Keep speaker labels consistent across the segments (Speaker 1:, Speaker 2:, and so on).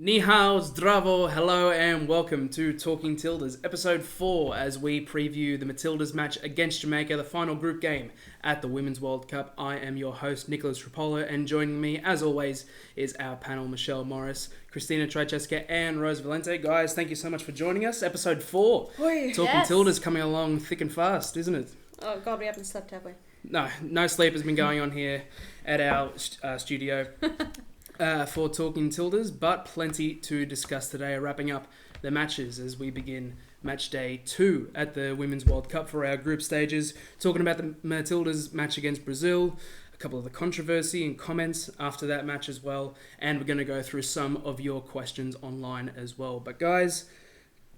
Speaker 1: Ni hao, zdravo, hello and welcome to Talking Tildas, episode 4, as we preview the Matildas match against Jamaica, the final group game at the Women's World Cup. I am your host, Nicholas Rupolo, and joining me, as always, is our panel, Michelle Morris, Christina Trajceska, and Rose Valente. Guys, thank you so much for joining us. Episode 4, Talking Tildas coming along thick and fast, isn't it?
Speaker 2: Oh God, we haven't slept, have we?
Speaker 1: No sleep has been going on here at our studio. For Talking Tildas, but plenty to discuss today, wrapping up the matches as we begin match day 2 at the Women's World Cup for our group stages, talking about the Matildas match against Brazil, a couple of the controversy and comments after that match as well, and we're going to go through some of your questions online as well. But guys,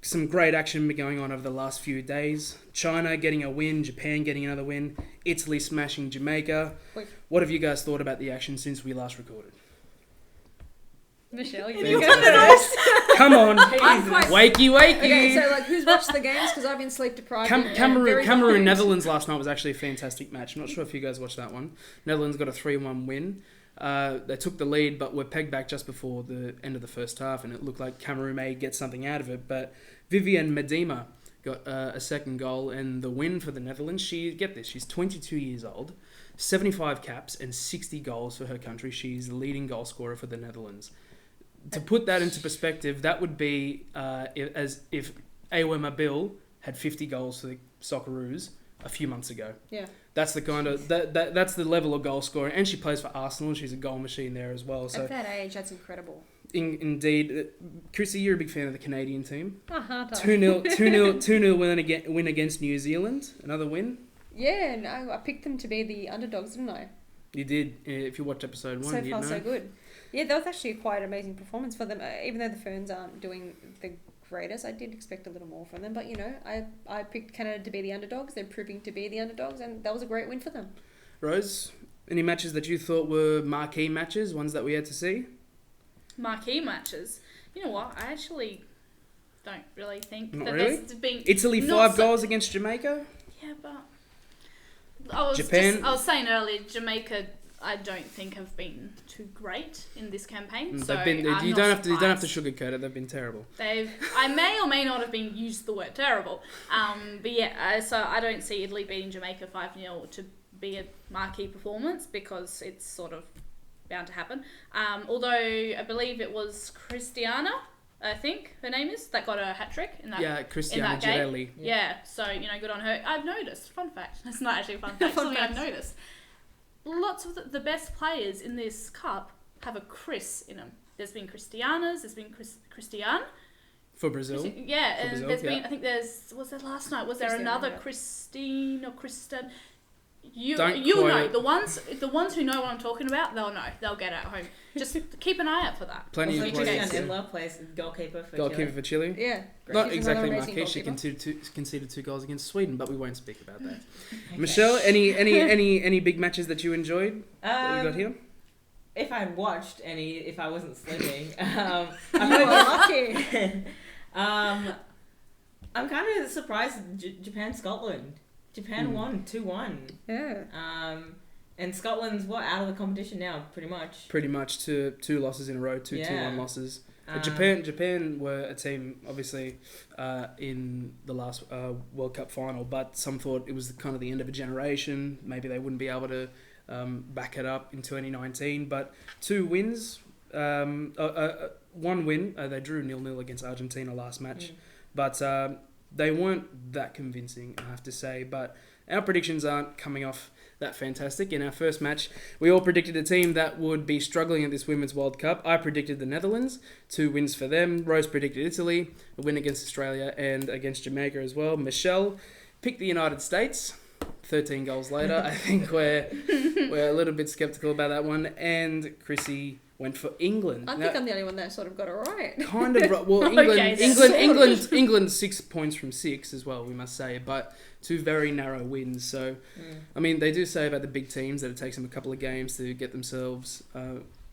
Speaker 1: some great action been going on over the last few days. China getting a win, Japan getting another win, Italy smashing Jamaica. What have you guys thought about the action since we last recorded?
Speaker 2: Michelle,
Speaker 1: you come on, wakey.
Speaker 2: Okay, so who's watched the games? Because I've been sleep deprived.
Speaker 1: Cameroon, Netherlands last night was actually a fantastic match. I'm not sure if you guys watched that one. Netherlands got a 3-1 win. They took the lead, but were pegged back just before the end of the first half, and it looked like Cameroon may get something out of it. But Viviane Miedema got a second goal, and the win for the Netherlands. She's 22 years old, 75 caps, and 60 goals for her country. She's the leading goal scorer for the Netherlands. To put that into perspective, that would be as if Awa Mabil had 50 goals for the Socceroos a few months ago.
Speaker 2: Yeah,
Speaker 1: that's the kind of that's the level of goal scoring, and she plays for Arsenal. She's a goal machine there as well. So
Speaker 2: at that age, that's incredible.
Speaker 1: Indeed, Chrissy, you're a big fan of the Canadian team.
Speaker 2: 2-0
Speaker 1: win against New Zealand. Another win.
Speaker 2: Yeah, no, I picked them to be the underdogs, didn't I?
Speaker 1: You did. If you watched episode 1,
Speaker 2: so far so good. Yeah, that was actually quite an amazing performance for them. Even though the Ferns aren't doing the greatest, I did expect a little more from them. But, I picked Canada to be the underdogs. They're proving to be the underdogs, and that was a great win for them.
Speaker 1: Rose, any matches that you thought were marquee matches, ones that we had to see?
Speaker 3: Marquee matches? You know what? I actually don't really think
Speaker 1: there's
Speaker 3: been...
Speaker 1: Italy 5 goals against Jamaica?
Speaker 3: Yeah, but... I was saying earlier, Jamaica... I don't think have been too great in this campaign. So
Speaker 1: you don't have to sugarcoat it. They've been terrible.
Speaker 3: I may or may not have been used the word terrible. But yeah, so I don't see Italy beating Jamaica 5-0 to be a marquee performance because it's sort of bound to happen. Although I believe it was Christiana, I think her name is, that got a hat trick in that.
Speaker 1: Yeah, Christiana Girelli.
Speaker 3: Yeah, so good on her. I've noticed. Fun fact. It's not actually a fun fact. Something I've noticed. Lots of the best players in this cup have a Chris in them. There's been Christianas, there's been Christian.
Speaker 1: For Brazil?
Speaker 3: And Brazil, there's been, I think was there last night? Was there another Christine or Kristen? You'll know. The ones who know what I'm talking about, they'll know. They'll get it at home. Just keep an eye out for that.
Speaker 1: Plenty
Speaker 4: also,
Speaker 1: of players.
Speaker 4: Christian Imler plays goalkeeper for
Speaker 1: Chile.
Speaker 2: Yeah.
Speaker 1: Not exactly marquee. She conceded 2 goals against Sweden, but we won't speak about that. Okay. Michelle, any big matches that you enjoyed that we got here?
Speaker 4: If I'd watched any, if I wasn't sleeping,
Speaker 2: I'm lucky.
Speaker 4: I'm kind of surprised Japan-Scotland. Japan won 2-1.
Speaker 2: Yeah.
Speaker 4: And Scotland's out of the competition now, pretty much.
Speaker 1: Pretty much 2 losses in a row, 2-1 losses. Japan were a team, obviously, in the last World Cup final, but some thought it was kind of the end of a generation. Maybe they wouldn't be able to back it up in 2019. But 2 wins, 1 win. They drew 0-0 against Argentina last match, but they weren't that convincing, I have to say. But our predictions aren't coming off that fantastic. In our first match, we all predicted a team that would be struggling at this Women's World Cup. I predicted the Netherlands, 2 wins for them. Rose predicted Italy, a win against Australia and against Jamaica as well. Michelle picked the United States, 13 goals later. I think we're a little bit sceptical about that one. And Chrissy went for England.
Speaker 2: I think I'm the only one that sort of got it right.
Speaker 1: Kind of. Well, England 6 points from 6 as well, we must say, but 2 very narrow wins. So, I mean, they do say about the big teams that it takes them a couple of games to get themselves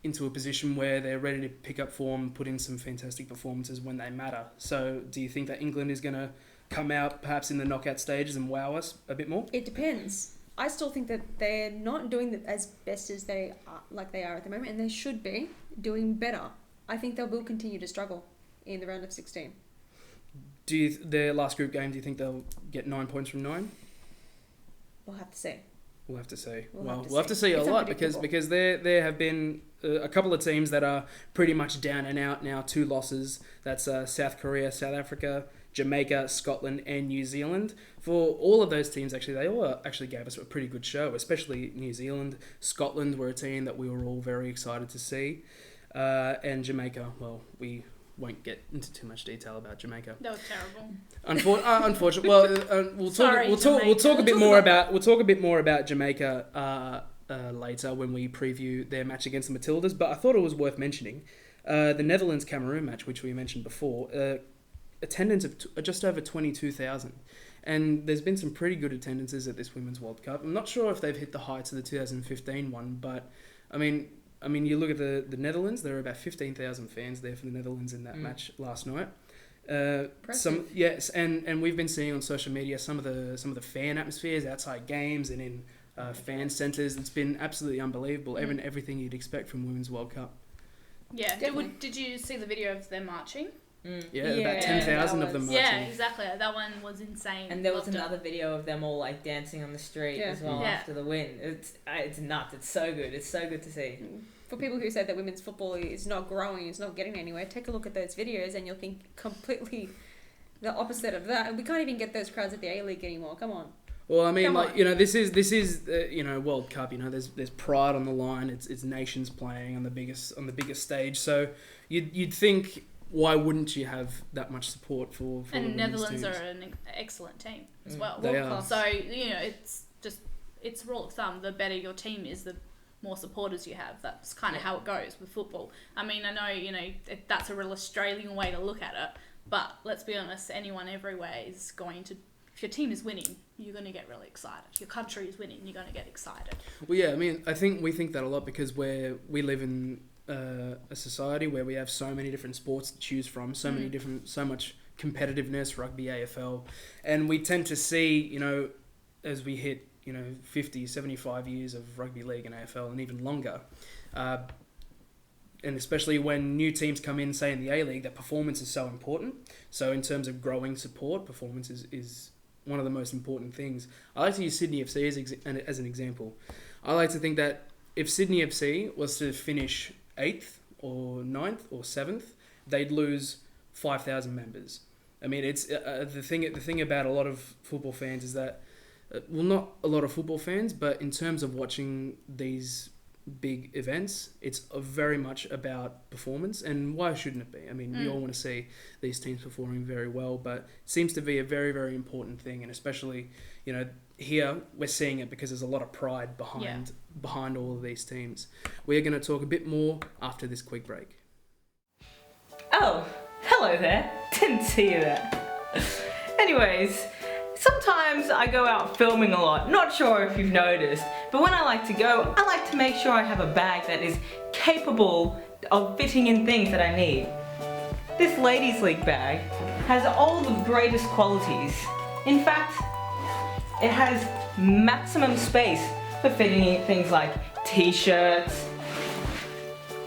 Speaker 1: into a position where they're ready to pick up form, put in some fantastic performances when they matter. So, do you think that England is going to come out perhaps in the knockout stages and wow us a bit more?
Speaker 2: It depends. I still think that they're not doing as best as they are at the moment, and they should be doing better. I think they will continue to struggle in the round of 16.
Speaker 1: Their last group game, do you think they'll get 9 points from 9?
Speaker 2: We'll have to see.
Speaker 1: We'll have to see.
Speaker 2: We'll
Speaker 1: have to see a
Speaker 2: It's
Speaker 1: lot because there have been a couple of teams that are pretty much down and out now. 2 losses. That's South Korea, South Africa, Jamaica, Scotland, and New Zealand. For all of those teams, actually, they all actually gave us a pretty good show, especially New Zealand. Scotland were a team that we were all very excited to see. And Jamaica, well, we won't get into too much detail about Jamaica.
Speaker 3: That was terrible.
Speaker 1: Unfortunately, well, we'll talk a bit more about Jamaica later when we preview their match against the Matildas. But I thought it was worth mentioning the Netherlands-Cameroon match, which we mentioned before. Attendance of just over 22,000, and there's been some pretty good attendances at this Women's World Cup. I'm not sure if they've hit the heights of the 2015 one, but I mean, you look at the Netherlands. There were about 15,000 fans there for the Netherlands in that match last night. And we've been seeing on social media some of the fan atmospheres outside games and in fan centres. It's been absolutely unbelievable. Everything you'd expect from Women's World Cup.
Speaker 3: Yeah. Did you see the video of them marching?
Speaker 1: Yeah, about 10,000 of them marching.
Speaker 3: Yeah, exactly. That one was insane.
Speaker 4: And there was another video of them all like dancing on the street as well after the win. It's nuts. It's so good. It's so good to see.
Speaker 2: For people who say that women's football is not growing, it's not getting anywhere, take a look at those videos and you'll think completely the opposite of that. And we can't even get those crowds at the A-League anymore. Come on.
Speaker 1: Well, I mean, this is World Cup. There's pride on the line. It's nations playing on the biggest stage. So you'd think, why wouldn't you have that much support for
Speaker 3: and
Speaker 1: the
Speaker 3: Netherlands
Speaker 1: teams?
Speaker 3: are an excellent team as well.
Speaker 1: They are.
Speaker 3: So it's a rule of thumb. The better your team is, the more supporters you have. That's kind of how it goes with football. I mean, I know that's a real Australian way to look at it, but let's be honest. Anyone everywhere is going to. If your team is winning, you're going to get really excited. If your country is winning, you're going to get excited.
Speaker 1: Well, yeah. I mean, I think we think that a lot because we live in a society where we have so many different sports to choose from, so much competitiveness, rugby, AFL, and we tend to see, as we hit, 50, 75 years of rugby league and AFL and even longer, and especially when new teams come in, say in the A-League, that performance is so important. So in terms of growing support, performance is one of the most important things. I like to use Sydney FC as an example. I like to think that if Sydney FC was to finish 8th or 9th or 7th, they'd lose 5,000 members. I mean, it's the thing about a lot of football fans is that, not a lot of football fans, but in terms of watching these big events, it's very much about performance, and why shouldn't it be? I mean, we all want to see these teams performing very well, but it seems to be a very, very important thing, and especially, here we're seeing it because there's a lot of pride behind all of these teams. We're going to talk a bit more after this quick break.
Speaker 4: Oh, hello there. Didn't see you there. Anyways, sometimes I go out filming a lot. Not sure if you've noticed, but when I like to go, I like to make sure I have a bag that is capable of fitting in things that I need. This Ladies League bag has all the greatest qualities. In fact, it has maximum space for fitting in things like t-shirts,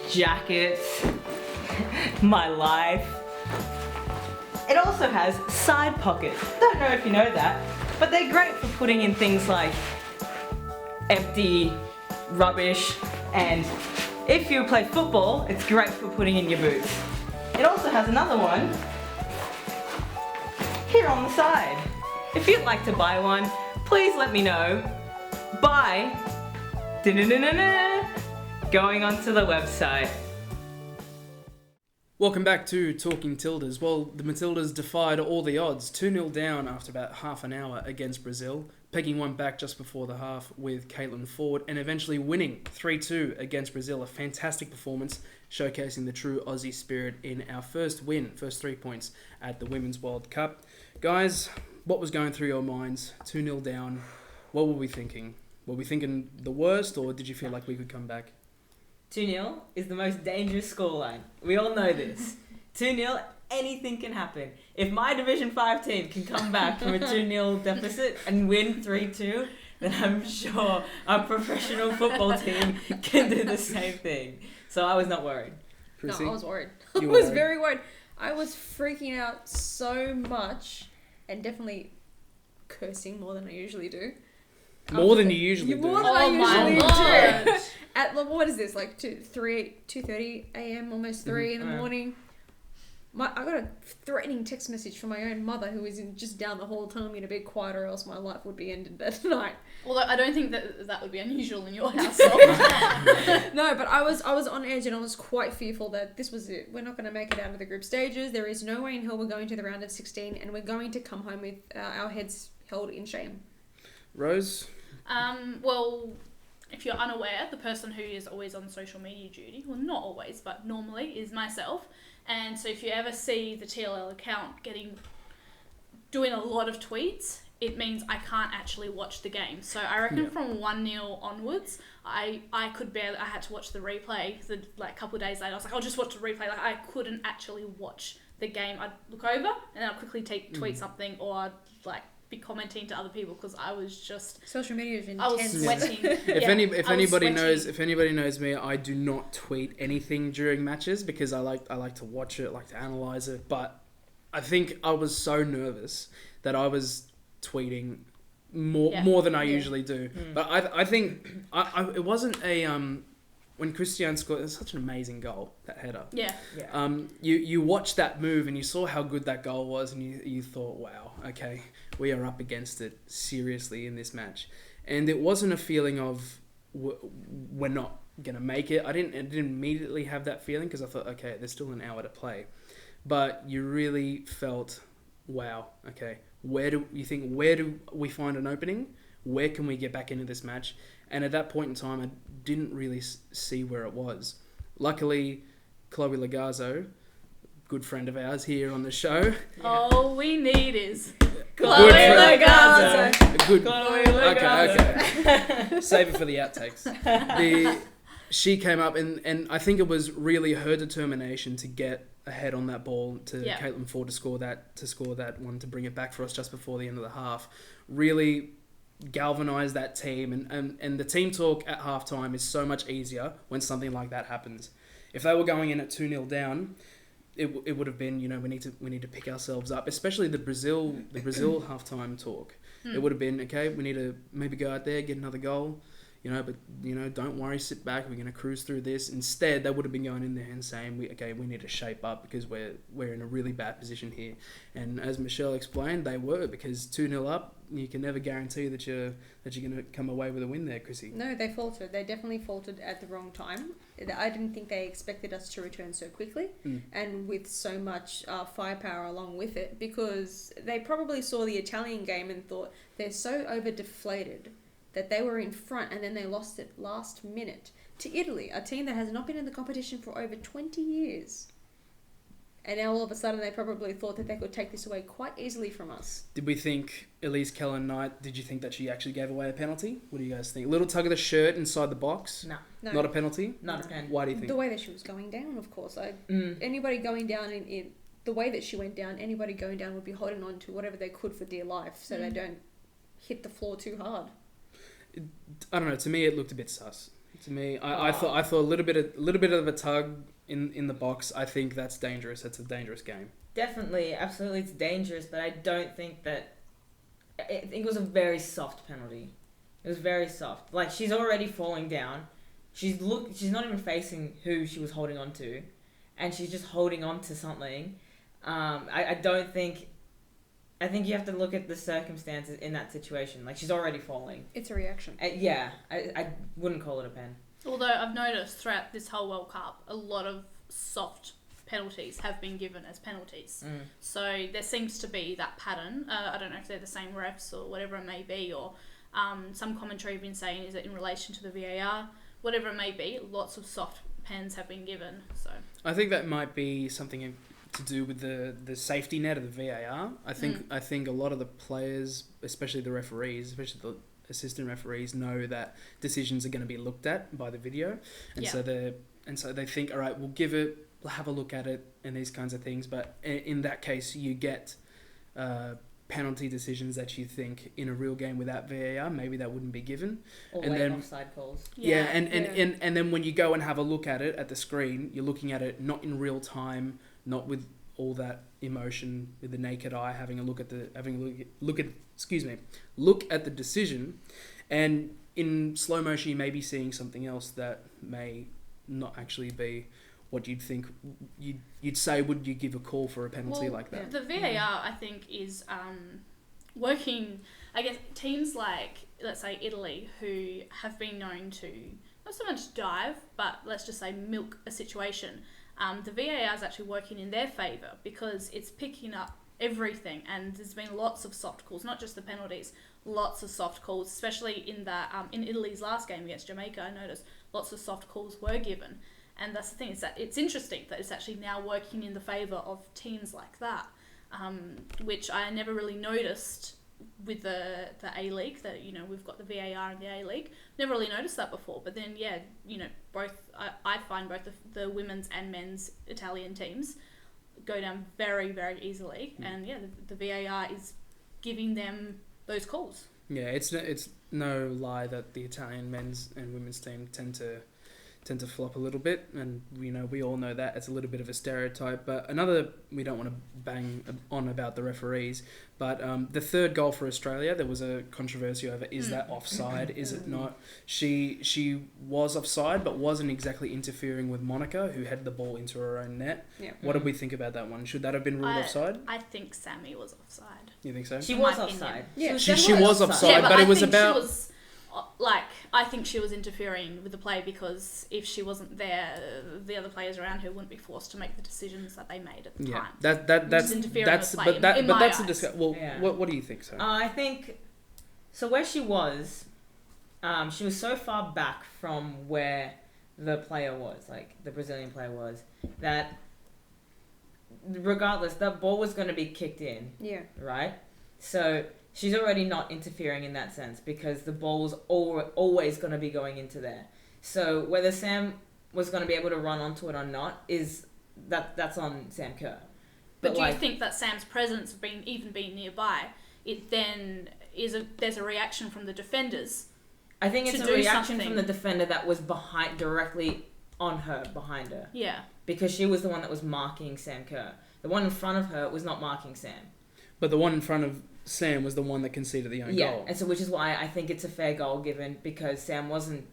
Speaker 4: jackets, my life. It also has side pockets. Don't know if you know that, but they're great for putting in things like empty rubbish, and if you play football, it's great for putting in your boots. It also has another one here on the side. If you'd like to buy one, please let me know by going onto the website.
Speaker 1: Welcome back to Talking Tildas. Well, the Matildas defied all the odds, 2-0 down after about half an hour against Brazil, pegging one back just before the half with Caitlin Ford, and eventually winning 3-2 against Brazil. A fantastic performance, showcasing the true Aussie spirit in our first 3 points at the Women's World Cup. Guys, what was going through your minds? 2-0 down. What were we thinking? Were we thinking the worst, or did you feel like we could come back?
Speaker 4: 2-0 is the most dangerous scoreline. We all know this. 2-0, anything can happen. If my Division 5 team can come back from a 2-0 deficit and win 3-2, then I'm sure our professional football team can do the same thing. So I was not worried.
Speaker 1: Chrissy?
Speaker 2: No, I was worried.
Speaker 1: You
Speaker 2: I
Speaker 1: were
Speaker 2: was
Speaker 1: worried?
Speaker 2: very worried. I was freaking out so much and definitely cursing more than I usually do.
Speaker 1: More than you usually do.
Speaker 2: More than I
Speaker 3: Oh my
Speaker 2: usually
Speaker 3: God.
Speaker 2: do. At what is this, like 2:30 a.m, almost 3 in the morning. I got a threatening text message from my own mother, who was just down the hall, telling me to be quiet or else my life would be ended that night.
Speaker 3: Although I don't think that would be unusual in your household.
Speaker 2: No, but I was on edge and I was quite fearful that this was it. We're not going to make it out of the group stages. There is no way in hell we're going to the round of 16, and we're going to come home with our heads held in shame.
Speaker 1: Rose?
Speaker 3: Well, if you're unaware, the person who is always on social media duty, well, not always, but normally, is myself. And so if you ever see the TLL account doing a lot of tweets, it means I can't actually watch the game. So I reckon from 1-0 onwards, I had to watch the replay. A couple of days later, I was like, I'll just watch the replay. Like, I couldn't actually watch the game. I'd look over and then I'd quickly tweet something, or I'd be commenting to other people because I was just
Speaker 2: social media is intense.
Speaker 3: I was sweating.
Speaker 1: If anybody knows me, I do not tweet anything during matches because I like to watch it, like to analyze it. But I think I was so nervous that I was tweeting more than I usually do. But I think it wasn't a when Christian scored, it was such an amazing goal, that header.
Speaker 3: Yeah.
Speaker 1: You watched that move and you saw how good that goal was, and you thought, wow, okay, we are up against it seriously in this match. And it wasn't a feeling of we're not gonna make it. I didn't immediately have that feeling because I thought, okay, there's still an hour to play. But you really felt, wow, okay, where do we find an opening? Where can we get back into this match? And at that point in time, I didn't really see where it was. Luckily, Chloe Lagazzo, good friend of ours here on the show.
Speaker 3: All we need is
Speaker 2: Chloe
Speaker 3: Lagazzo.
Speaker 1: Good.
Speaker 4: Chloe Lagazzo.
Speaker 1: Okay. Save it for the outtakes. She came up and I think it was really her determination to get ahead on that ball to Caitlin Ford to score that one, to bring it back for us just before the end of the half. Really galvanise that team, and the team talk at halftime is so much easier when something like that happens. If they were going in at 2-0 down, it would have been, we need to pick ourselves up, especially the Brazil halftime talk. It would have been, okay, we need to maybe go out there, get another goal, but don't worry, sit back, we're going to cruise through this. Instead, they would have been going in there and saying, we need to shape up because we're in a really bad position here. And as Michelle explained, they were, because 2-0 up, you can never guarantee that you're going to come away with a win there, Chrissy.
Speaker 2: No, they faltered. They definitely faltered at the wrong time. I didn't think they expected us to return so quickly and with so much firepower along with it, because they probably saw the Italian game and thought they're so over-deflated that they were in front and then they lost it last minute to Italy, a team that has not been in the competition for over 20 years. And now all of a sudden they probably thought that they could take this away quite easily from us.
Speaker 1: Did we think Elise Kellen-Knight, did you think that she actually gave away a penalty? What do you guys think? A little tug of the shirt inside the box?
Speaker 2: No.
Speaker 1: Not a penalty?
Speaker 4: Not a pen.
Speaker 1: Why do you think?
Speaker 2: The way that she was going down, of course. Anybody going down in the way that she went down, anybody going down would be holding on to whatever they could for dear life so they don't hit the floor too hard.
Speaker 1: I don't know. To me, it looked a bit sus. To me, I thought a little bit of a tug in the box. I think that's dangerous. That's a dangerous game.
Speaker 4: Definitely, absolutely, it's dangerous. But I don't think that. I think it was a very soft penalty. It was very soft. Like, she's already falling down. She's not even facing who she was holding on to, and she's just holding on to something. I don't think. I think you have to look at the circumstances in that situation. Like, she's already falling.
Speaker 2: It's a reaction.
Speaker 4: I wouldn't call it a pen.
Speaker 3: Although I've noticed throughout this whole World Cup, a lot of soft penalties have been given as penalties. So there seems to be that pattern. I don't know if they're the same refs or whatever it may be, or some commentary have been saying is it in relation to the VAR, whatever it may be. Lots of soft pens have been given. So
Speaker 1: I think that might be something to do with the safety net of the VAR. I think a lot of the players, especially the referees, especially the assistant referees, know that decisions are going to be looked at by the video, and so they think, all right, we'll have a look at it and these kinds of things. But in that case, you get penalty decisions that you think in a real game without VAR, maybe that wouldn't be given.
Speaker 4: Or
Speaker 1: And
Speaker 4: late
Speaker 1: then-
Speaker 4: offside calls.
Speaker 1: And then when you go and have a look at it at the screen, you're looking at it not in real time, not with all that emotion, with the naked eye, having a look at look at the decision, and in slow motion you may be seeing something else that may not actually be what you'd think you'd say. Would you give a call for a penalty like that?
Speaker 3: The VAR, I think, is working. I guess teams like, let's say, Italy, who have been known to not so much dive, but let's just say milk a situation. The VAR is actually working in their favour because it's picking up everything, and there's been lots of soft calls, not just the penalties, lots of soft calls, especially in in Italy's last game against Jamaica. I noticed lots of soft calls were given. And that's the thing, is that it's interesting that it's actually now working in the favour of teams like that, which I never really noticed with the A-League, that, you know, we've got the VAR in the A-League. Never really noticed that before. But then, yeah, you know, I find both the women's and men's Italian teams go down very, very easily. And, yeah, the VAR is giving them those calls.
Speaker 1: Yeah, it's no lie that the Italian men's and women's team tend to flop a little bit, and we all know that it's a little bit of a stereotype. But we don't want to bang on about the referees, but the third goal for Australia, there was a controversy over, is that offside, is it not? She was offside, but wasn't exactly interfering with Monica, who had the ball into her own net.
Speaker 2: Yeah.
Speaker 1: What did we think about that one? Should that have been ruled offside?
Speaker 3: I think Sammy was offside.
Speaker 1: You think so?
Speaker 4: She
Speaker 3: In
Speaker 4: was
Speaker 3: my
Speaker 4: offside.
Speaker 3: opinion.
Speaker 2: Yeah,
Speaker 1: She was offside, but
Speaker 3: I
Speaker 1: it was
Speaker 3: think
Speaker 1: about...
Speaker 3: she was, I think she was interfering with the play, because if she wasn't there, the other players around her wouldn't be forced to make the decisions that they made at the time.
Speaker 1: That's
Speaker 3: interfering with play,
Speaker 1: but
Speaker 3: in my
Speaker 1: that's a
Speaker 3: eyes.
Speaker 1: discussion. Well,
Speaker 4: Yeah.
Speaker 1: what do you think, so?
Speaker 4: I think so. Where she was so far back from where the player was, like the Brazilian player was, that regardless, that ball was going to be kicked in.
Speaker 2: Yeah.
Speaker 4: Right. So she's already not interfering in that sense, because the ball was always going to be going into there. So whether Sam was going to be able to run onto it or not that's on Sam Kerr.
Speaker 3: But do you think that Sam's presence being nearby, it then there's a reaction from the defenders?
Speaker 4: I think it's
Speaker 3: to
Speaker 4: a
Speaker 3: do
Speaker 4: reaction
Speaker 3: something.
Speaker 4: from the defender that was directly behind her.
Speaker 3: Yeah.
Speaker 4: Because she was the one that was marking Sam Kerr. The one in front of her was not marking Sam.
Speaker 1: But the one in front of Sam was the one that conceded the own goal.
Speaker 4: And so which is why I think it's a fair goal given, because Sam wasn't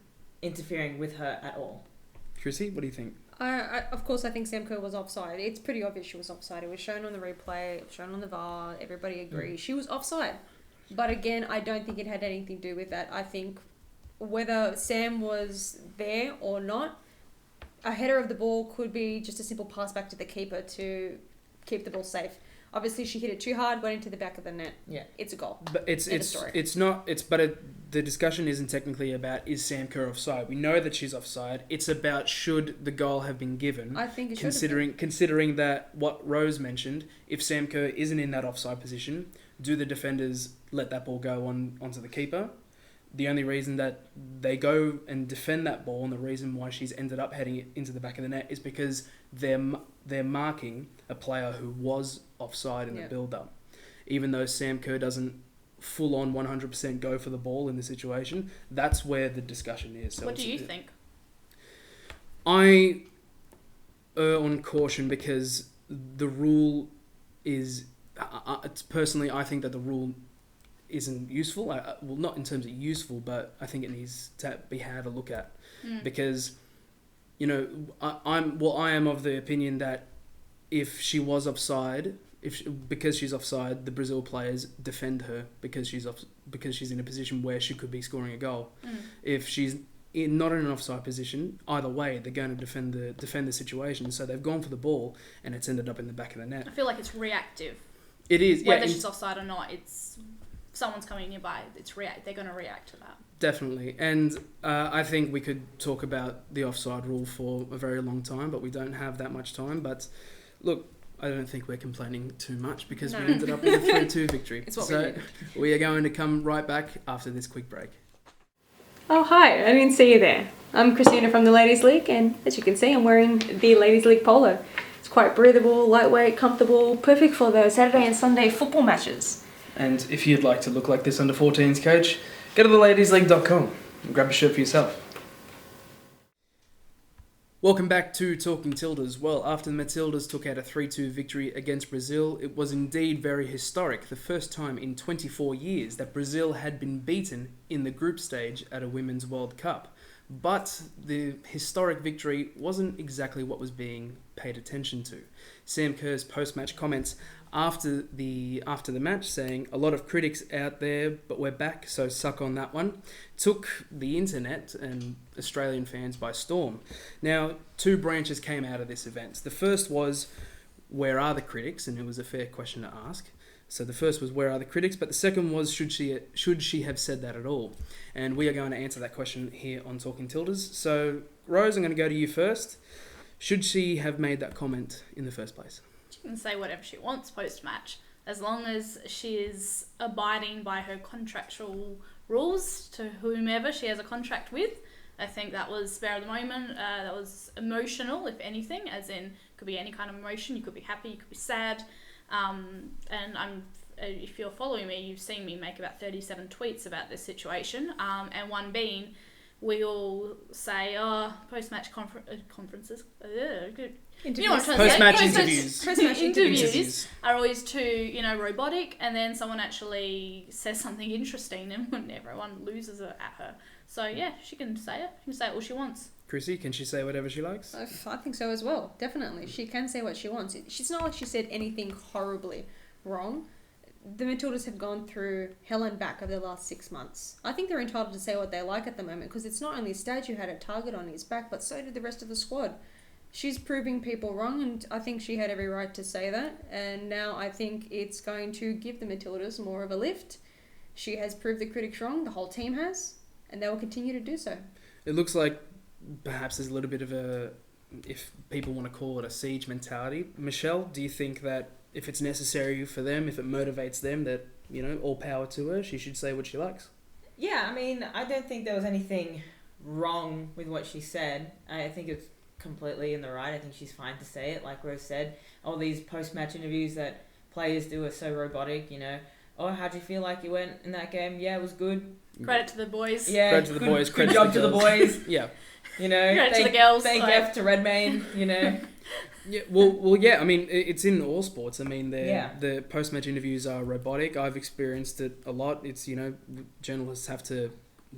Speaker 4: interfering with her at all.
Speaker 1: Chrissy, what do you think?
Speaker 2: Of course, I think Sam Kerr was offside. It's pretty obvious she was offside. It was shown on the replay, it was shown on the VAR. Everybody agrees she was offside. But again, I don't think it had anything to do with that. I think whether Sam was there or not, a header of the ball could be just a simple pass back to the keeper to keep the ball safe. Obviously, she hit it too hard, went into the back of the net.
Speaker 4: Yeah,
Speaker 2: it's a goal.
Speaker 1: But the discussion isn't technically about is Sam Kerr offside. We know that she's offside. It's about should the goal have been given.
Speaker 2: I think it should.
Speaker 1: Considering that what Rose mentioned, if Sam Kerr isn't in that offside position, do the defenders let that ball go onto the keeper? The only reason that they go and defend that ball, and the reason why she's ended up heading it into the back of the net, is because they're marking a player who was offside in the build-up. Even though Sam Kerr doesn't full-on 100% go for the ball in the situation, that's where the discussion is. So
Speaker 3: what do you think?
Speaker 1: I err on caution, because the rule is... personally, I think that the rule isn't useful. Well, not in terms of useful, but I think it needs to be had a look at. Because, I am of the opinion that if she was offside, because she's offside, the Brazil players defend her because she's in a position where she could be scoring a goal. If she's not in an offside position, either way, they're going to defend the situation. So they've gone for the ball, and it's ended up in the back of the net.
Speaker 3: I feel like it's reactive.
Speaker 1: It is,
Speaker 3: whether she's offside or not. It's someone's coming nearby. They're going to react to that.
Speaker 1: Definitely, and I think we could talk about the offside rule for a very long time, but we don't have that much time. But look, I don't think we're complaining too much, because we ended up with a 3-2 victory.
Speaker 2: It's what we did.
Speaker 1: We are going to come right back after this quick break.
Speaker 2: Oh, hi, I didn't see you there. I'm Christina from the Ladies League, and as you can see, I'm wearing the Ladies League polo. It's quite breathable, lightweight, comfortable, perfect for the Saturday and Sunday football matches.
Speaker 1: And if you'd like to look like this under 14s coach, go to theladiesleague.com and grab a shirt for yourself. Welcome back to Talking Tildas. Well, after the Matildas took out a 3-2 victory against Brazil, it was indeed very historic. The first time in 24 years that Brazil had been beaten in the group stage at a Women's World Cup. But the historic victory wasn't exactly what was being paid attention to. Sam Kerr's post-match comments after the match, saying, "A lot of critics out there, but we're back, so suck on that one," took the internet and Australian fans by storm. Now, two branches came out of this event. The first was, where are the critics? And it was a fair question to ask. So the first was, where are the critics? But the second was, should she have said that at all? And we are going to answer that question here on Talking Tildas. So, Rose, I'm going to go to you first. Should she have made that comment in the first place?
Speaker 3: She can say whatever she wants post-match, as long as she is abiding by her contractual rules to whomever she has a contract with. I think that was spur of the moment. That was emotional, if anything, as in could be any kind of emotion. You could be happy, you could be sad. And if you're following me, you've seen me make about 37 tweets about this situation. And one being, we all say, post-match conferences. You know what I'm trying to say?
Speaker 1: Post-match interviews.
Speaker 3: Post-match interviews are always too, robotic, and then someone actually says something interesting, and everyone loses it at her. So yeah, she can say it. She can say it all she wants.
Speaker 1: Chrissy, can she say whatever she likes?
Speaker 2: I think so as well. Definitely, she can say what she wants. It's not like she said anything horribly wrong. The Matildas have gone through hell and back over the last 6 months. I think they're entitled to say what they like at the moment, because it's not only Stad who had a target on his back, but so did the rest of the squad. She's proving people wrong, and I think she had every right to say that. And now I think it's going to give the Matildas more of a lift. She has proved the critics wrong, the whole team has, and they will continue to do so.
Speaker 1: It looks like perhaps there's a little bit of a, if people want to call it, a siege mentality. Michelle, do you think that if it's necessary for them, if it motivates them, that, all power to her, she should say what she likes?
Speaker 4: Yeah, I mean, I don't think there was anything wrong with what she said. I think it's completely in the right. I think she's fine to say it. Like Rose said, all these post-match interviews that players do are so robotic, Oh, how'd you feel like you went in that game? Yeah, it was good.
Speaker 3: Credit to the boys.
Speaker 4: Yeah,
Speaker 1: credit to the boys.
Speaker 4: Good job to the boys.
Speaker 1: Yeah.
Speaker 3: Credit to the girls.
Speaker 4: Thank F to Redmayne,
Speaker 1: Yeah, well, yeah. I mean, it's in all sports. I mean,
Speaker 4: Yeah.
Speaker 1: the post-match interviews are robotic. I've experienced it a lot. It's journalists have to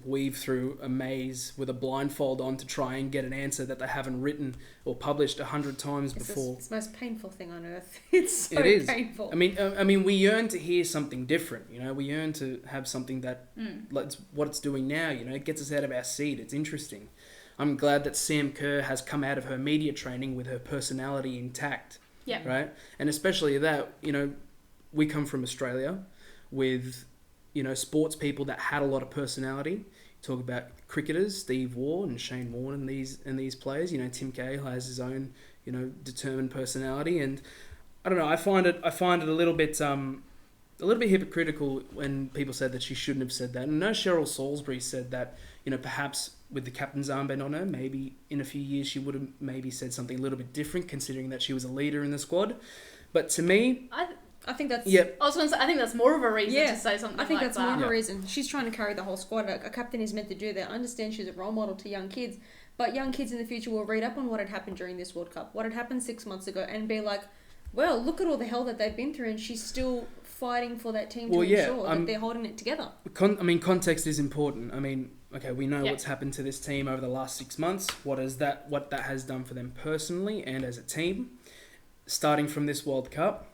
Speaker 1: weave through a maze with a blindfold on to try and get an answer that they haven't written or published 100 times before.
Speaker 2: It's the most painful thing on earth. It's so
Speaker 1: It is.
Speaker 2: painful.
Speaker 1: I mean, we yearn to hear something different. We yearn to have something that, like what it's doing now. It gets us out of our seat. It's interesting. I'm glad that Sam Kerr has come out of her media training with her personality intact.
Speaker 3: Yeah.
Speaker 1: Right? And especially that, we come from Australia with, sports people that had a lot of personality. Talk about cricketers, Steve Waugh and Shane Warne and these players. Tim Cahill has his own, determined personality. And I don't know, I find it a little bit hypocritical when people said that she shouldn't have said that. And I know Cheryl Salisbury said that, perhaps with the captain's armband on her, maybe in a few years she would have maybe said something a little bit different, considering that she was a leader in the squad. But to me,
Speaker 2: I think that's...
Speaker 1: Yeah.
Speaker 3: I was going to say, I think that's more of a reason to say something like that.
Speaker 2: I think that's more of a reason. She's trying to carry the whole squad. A captain is meant to do that. I understand she's a role model to young kids, but young kids in the future will read up on what had happened during this World Cup, what had happened 6 months ago, and be like, well, look at all the hell that they've been through, and she's still fighting for that team to ensure that they're holding it together.
Speaker 1: Context is important. Okay, we know what's happened to this team over the last 6 months. What that has done for them personally and as a team. Starting from this World Cup,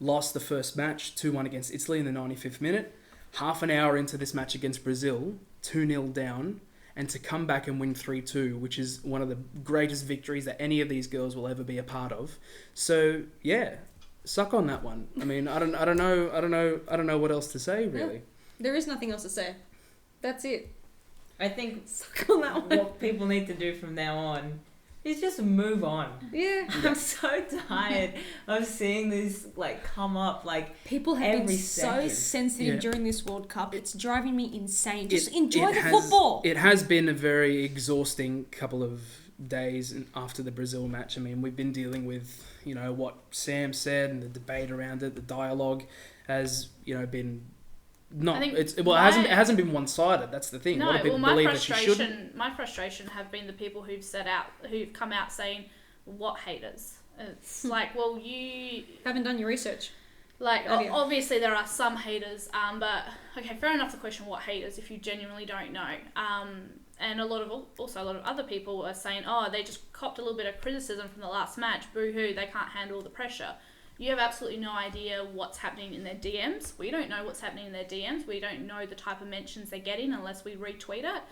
Speaker 1: lost the first match 2-1 against Italy in the 95th minute. Half an hour into this match against Brazil, 2-0 down, and to come back and win 3-2, which is one of the greatest victories that any of these girls will ever be a part of. So yeah, suck on that one. I don't know what else to say really.
Speaker 2: Yeah. There is nothing else to say. That's it.
Speaker 4: I think
Speaker 2: suck on that one.
Speaker 4: What people need to do from now on is just move on.
Speaker 2: Yeah.
Speaker 4: I'm so tired of seeing this come up
Speaker 2: people have been so sensitive during this World Cup. It's driving me insane. Just enjoy the football.
Speaker 1: It has been a very exhausting couple of days after the Brazil match, I mean, we've been dealing with, what Sam said and the debate around it, the dialogue has, been not. It hasn't been one-sided. That's the thing.
Speaker 3: No,
Speaker 1: a lot of people believe that she shouldn't.
Speaker 3: My frustration have been the people who've come out saying, "What haters?" It's like, well, you
Speaker 2: haven't done your research.
Speaker 3: Like, obviously there are some haters, but okay, fair enough. The question, what haters, if you genuinely don't know. And a lot of other people are saying, oh, they just copped a little bit of criticism from the last match. Boo-hoo, they can't handle the pressure. You have absolutely no idea what's happening in their DMs. We don't know what's happening in their DMs. We don't know the type of mentions they're getting unless we retweet it.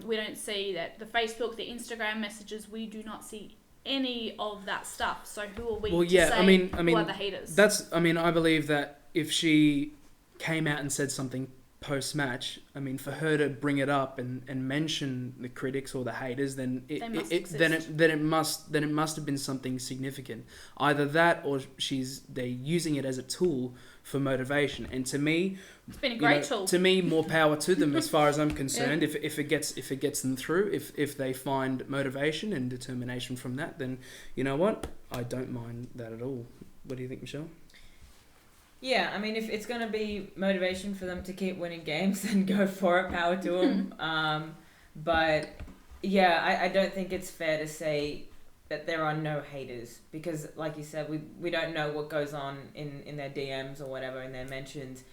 Speaker 3: We don't see that the Facebook, the Instagram messages. We do not see any of that stuff. So who are we to say who are the haters?
Speaker 1: I believe that if she came out and said something post-match, for her to bring it up and mention the critics or the haters, then it must have been something significant. Either that, or they're using it as a tool for motivation. And to me,
Speaker 3: it's been a great tool.
Speaker 1: To me, more power to them as far as I'm concerned. Yeah. If it gets them through, if they find motivation and determination from that, then you know what? I don't mind that at all. What do you think, Michelle?
Speaker 4: Yeah, if it's going to be motivation for them to keep winning games, then go for it, power to them. But, yeah, I don't think it's fair to say that there are no haters, because, like you said, we don't know what goes on in their DMs or whatever, in their mentions.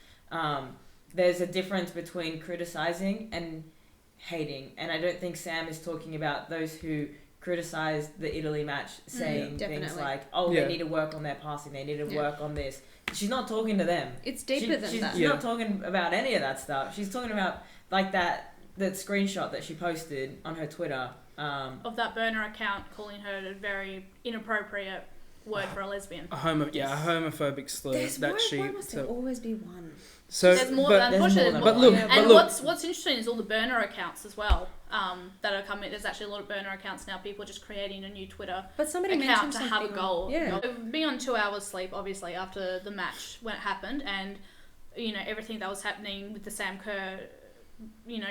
Speaker 4: There's a difference between criticising and hating, and I don't think Sam is talking about those who criticised the Italy match, saying things like, they need to work on their passing, they need to work on this. She's not talking to them.
Speaker 2: It's deeper than that.
Speaker 4: She's not talking about any of that stuff. She's talking about like that screenshot that she posted on her Twitter.
Speaker 3: Of that burner account calling her a very inappropriate word for a lesbian.
Speaker 1: A homophobic slur.
Speaker 2: Why must there always be one?
Speaker 1: So
Speaker 3: there's more. Unfortunately,
Speaker 1: but look,
Speaker 3: what's interesting is all the burner accounts as well. That are coming. There's actually a lot of burner accounts now. People are just creating a new Twitter account to have a goal.
Speaker 2: Yeah.
Speaker 3: Being on 2 hours sleep, obviously, after the match when it happened, and everything that was happening with the Sam Kerr,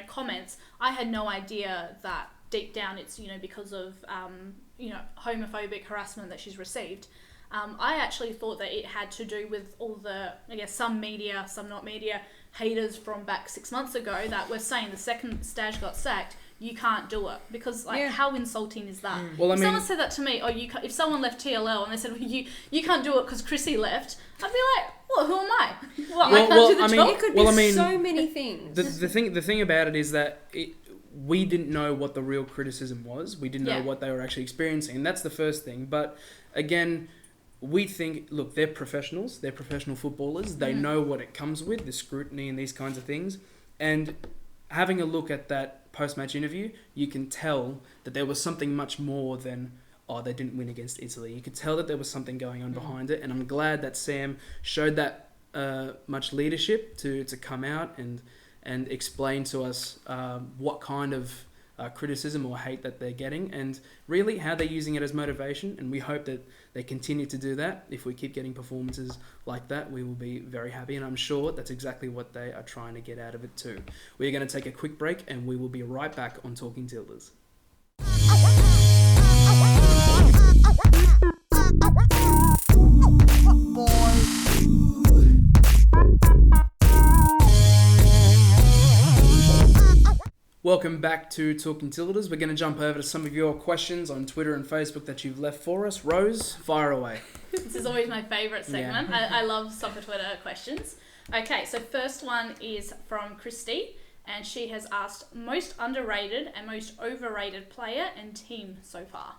Speaker 3: comments. I had no idea that deep down it's because of homophobic harassment that she's received. I actually thought that it had to do with all the, some media, some not media, haters from back 6 months ago that were saying the second Staj got sacked, you can't do it. Because, how insulting is that?
Speaker 1: Well,
Speaker 3: if someone said that to me, if someone left TLL and they said, well, you can't do it because Chrissy left, I'd be like, well, who am I? I can't do the job?
Speaker 2: It could be so many things.
Speaker 1: The thing about it is that we didn't know what the real criticism was. We didn't know what they were actually experiencing. And that's the first thing. But, again, we think, look, they're professionals. They're professional footballers. They know what it comes with, the scrutiny and these kinds of things. And having a look at that post-match interview, you can tell that there was something much more than, they didn't win against Italy. You could tell that there was something going on behind it. And I'm glad that Sam showed that much leadership to come out and explain to us what kind of criticism or hate that they're getting, and really how they're using it as motivation. And we hope that they continue to do that. If we keep getting performances like that, we will be very happy, and I'm sure that's exactly what they are trying to get out of it too. We're going to take a quick break, and we will be right back on Talking Tildas. Welcome back to Talking Tildas. We're going to jump over to some of your questions on Twitter and Facebook that you've left for us. Rose, fire away.
Speaker 3: This is always my favourite segment. Yeah. I love soccer Twitter questions. Okay, so first one is from Christy, and she has asked most underrated and most overrated player and team so far.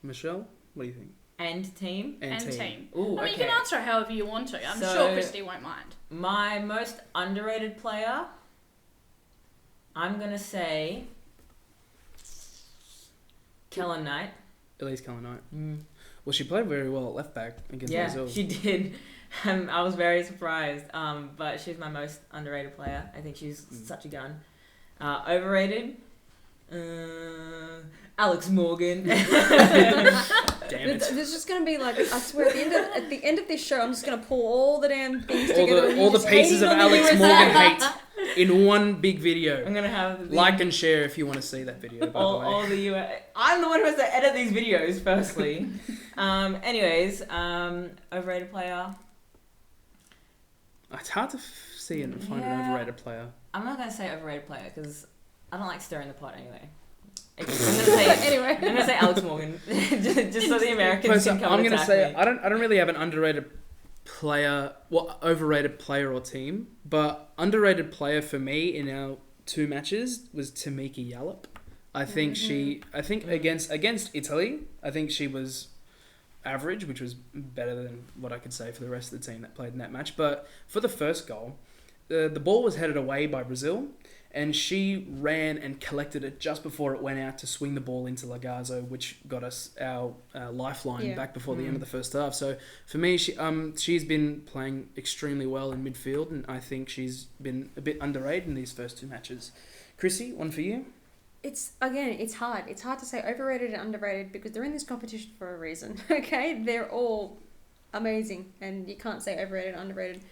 Speaker 1: Michelle, what do you think?
Speaker 4: And team?
Speaker 3: And team.
Speaker 4: Ooh,
Speaker 3: you can answer however you want to. I'm sure Christy won't mind.
Speaker 4: My most underrated player, I'm going to say Kellen Knight.
Speaker 1: Elise Kellen Knight. Well, she played very well at left back against Brazil.
Speaker 4: Yeah, she did. I was very surprised. But she's my most underrated player. I think she's such a gun. Overrated? Alex Morgan.
Speaker 1: Damn it.
Speaker 2: There's just going to be I swear, at the end of this show, I'm just going to pull all the damn things together.
Speaker 1: All the pieces of Alex Morgan hate in one big video.
Speaker 4: I'm gonna have
Speaker 1: like and share if you want to see that video. By the way,
Speaker 4: all the US. I'm the one who has to edit these videos. Firstly, anyways, overrated player.
Speaker 1: It's hard to see and find an overrated player.
Speaker 4: I'm not gonna say overrated player because I don't like stirring the pot anyway. I'm gonna say Alex Morgan, just so the Americans can come and attack me.
Speaker 1: I don't really have an underrated player, overrated player or team, but underrated player for me in our 2 matches was Tamika Yallop. I think against Italy, I think she was average, which was better than what I could say for the rest of the team that played in that match. But for the first goal, the ball was headed away by Brazil, and she ran and collected it just before it went out to swing the ball into Lagazzo, which got us our lifeline back before the end of the first half. So for me, she's been playing extremely well in midfield, and I think she's been a bit underrated in these first 2 matches. Chrissy, one for you?
Speaker 2: It's hard. It's hard to say overrated and underrated because they're in this competition for a reason, okay? They're all amazing, and you can't say overrated and underrated.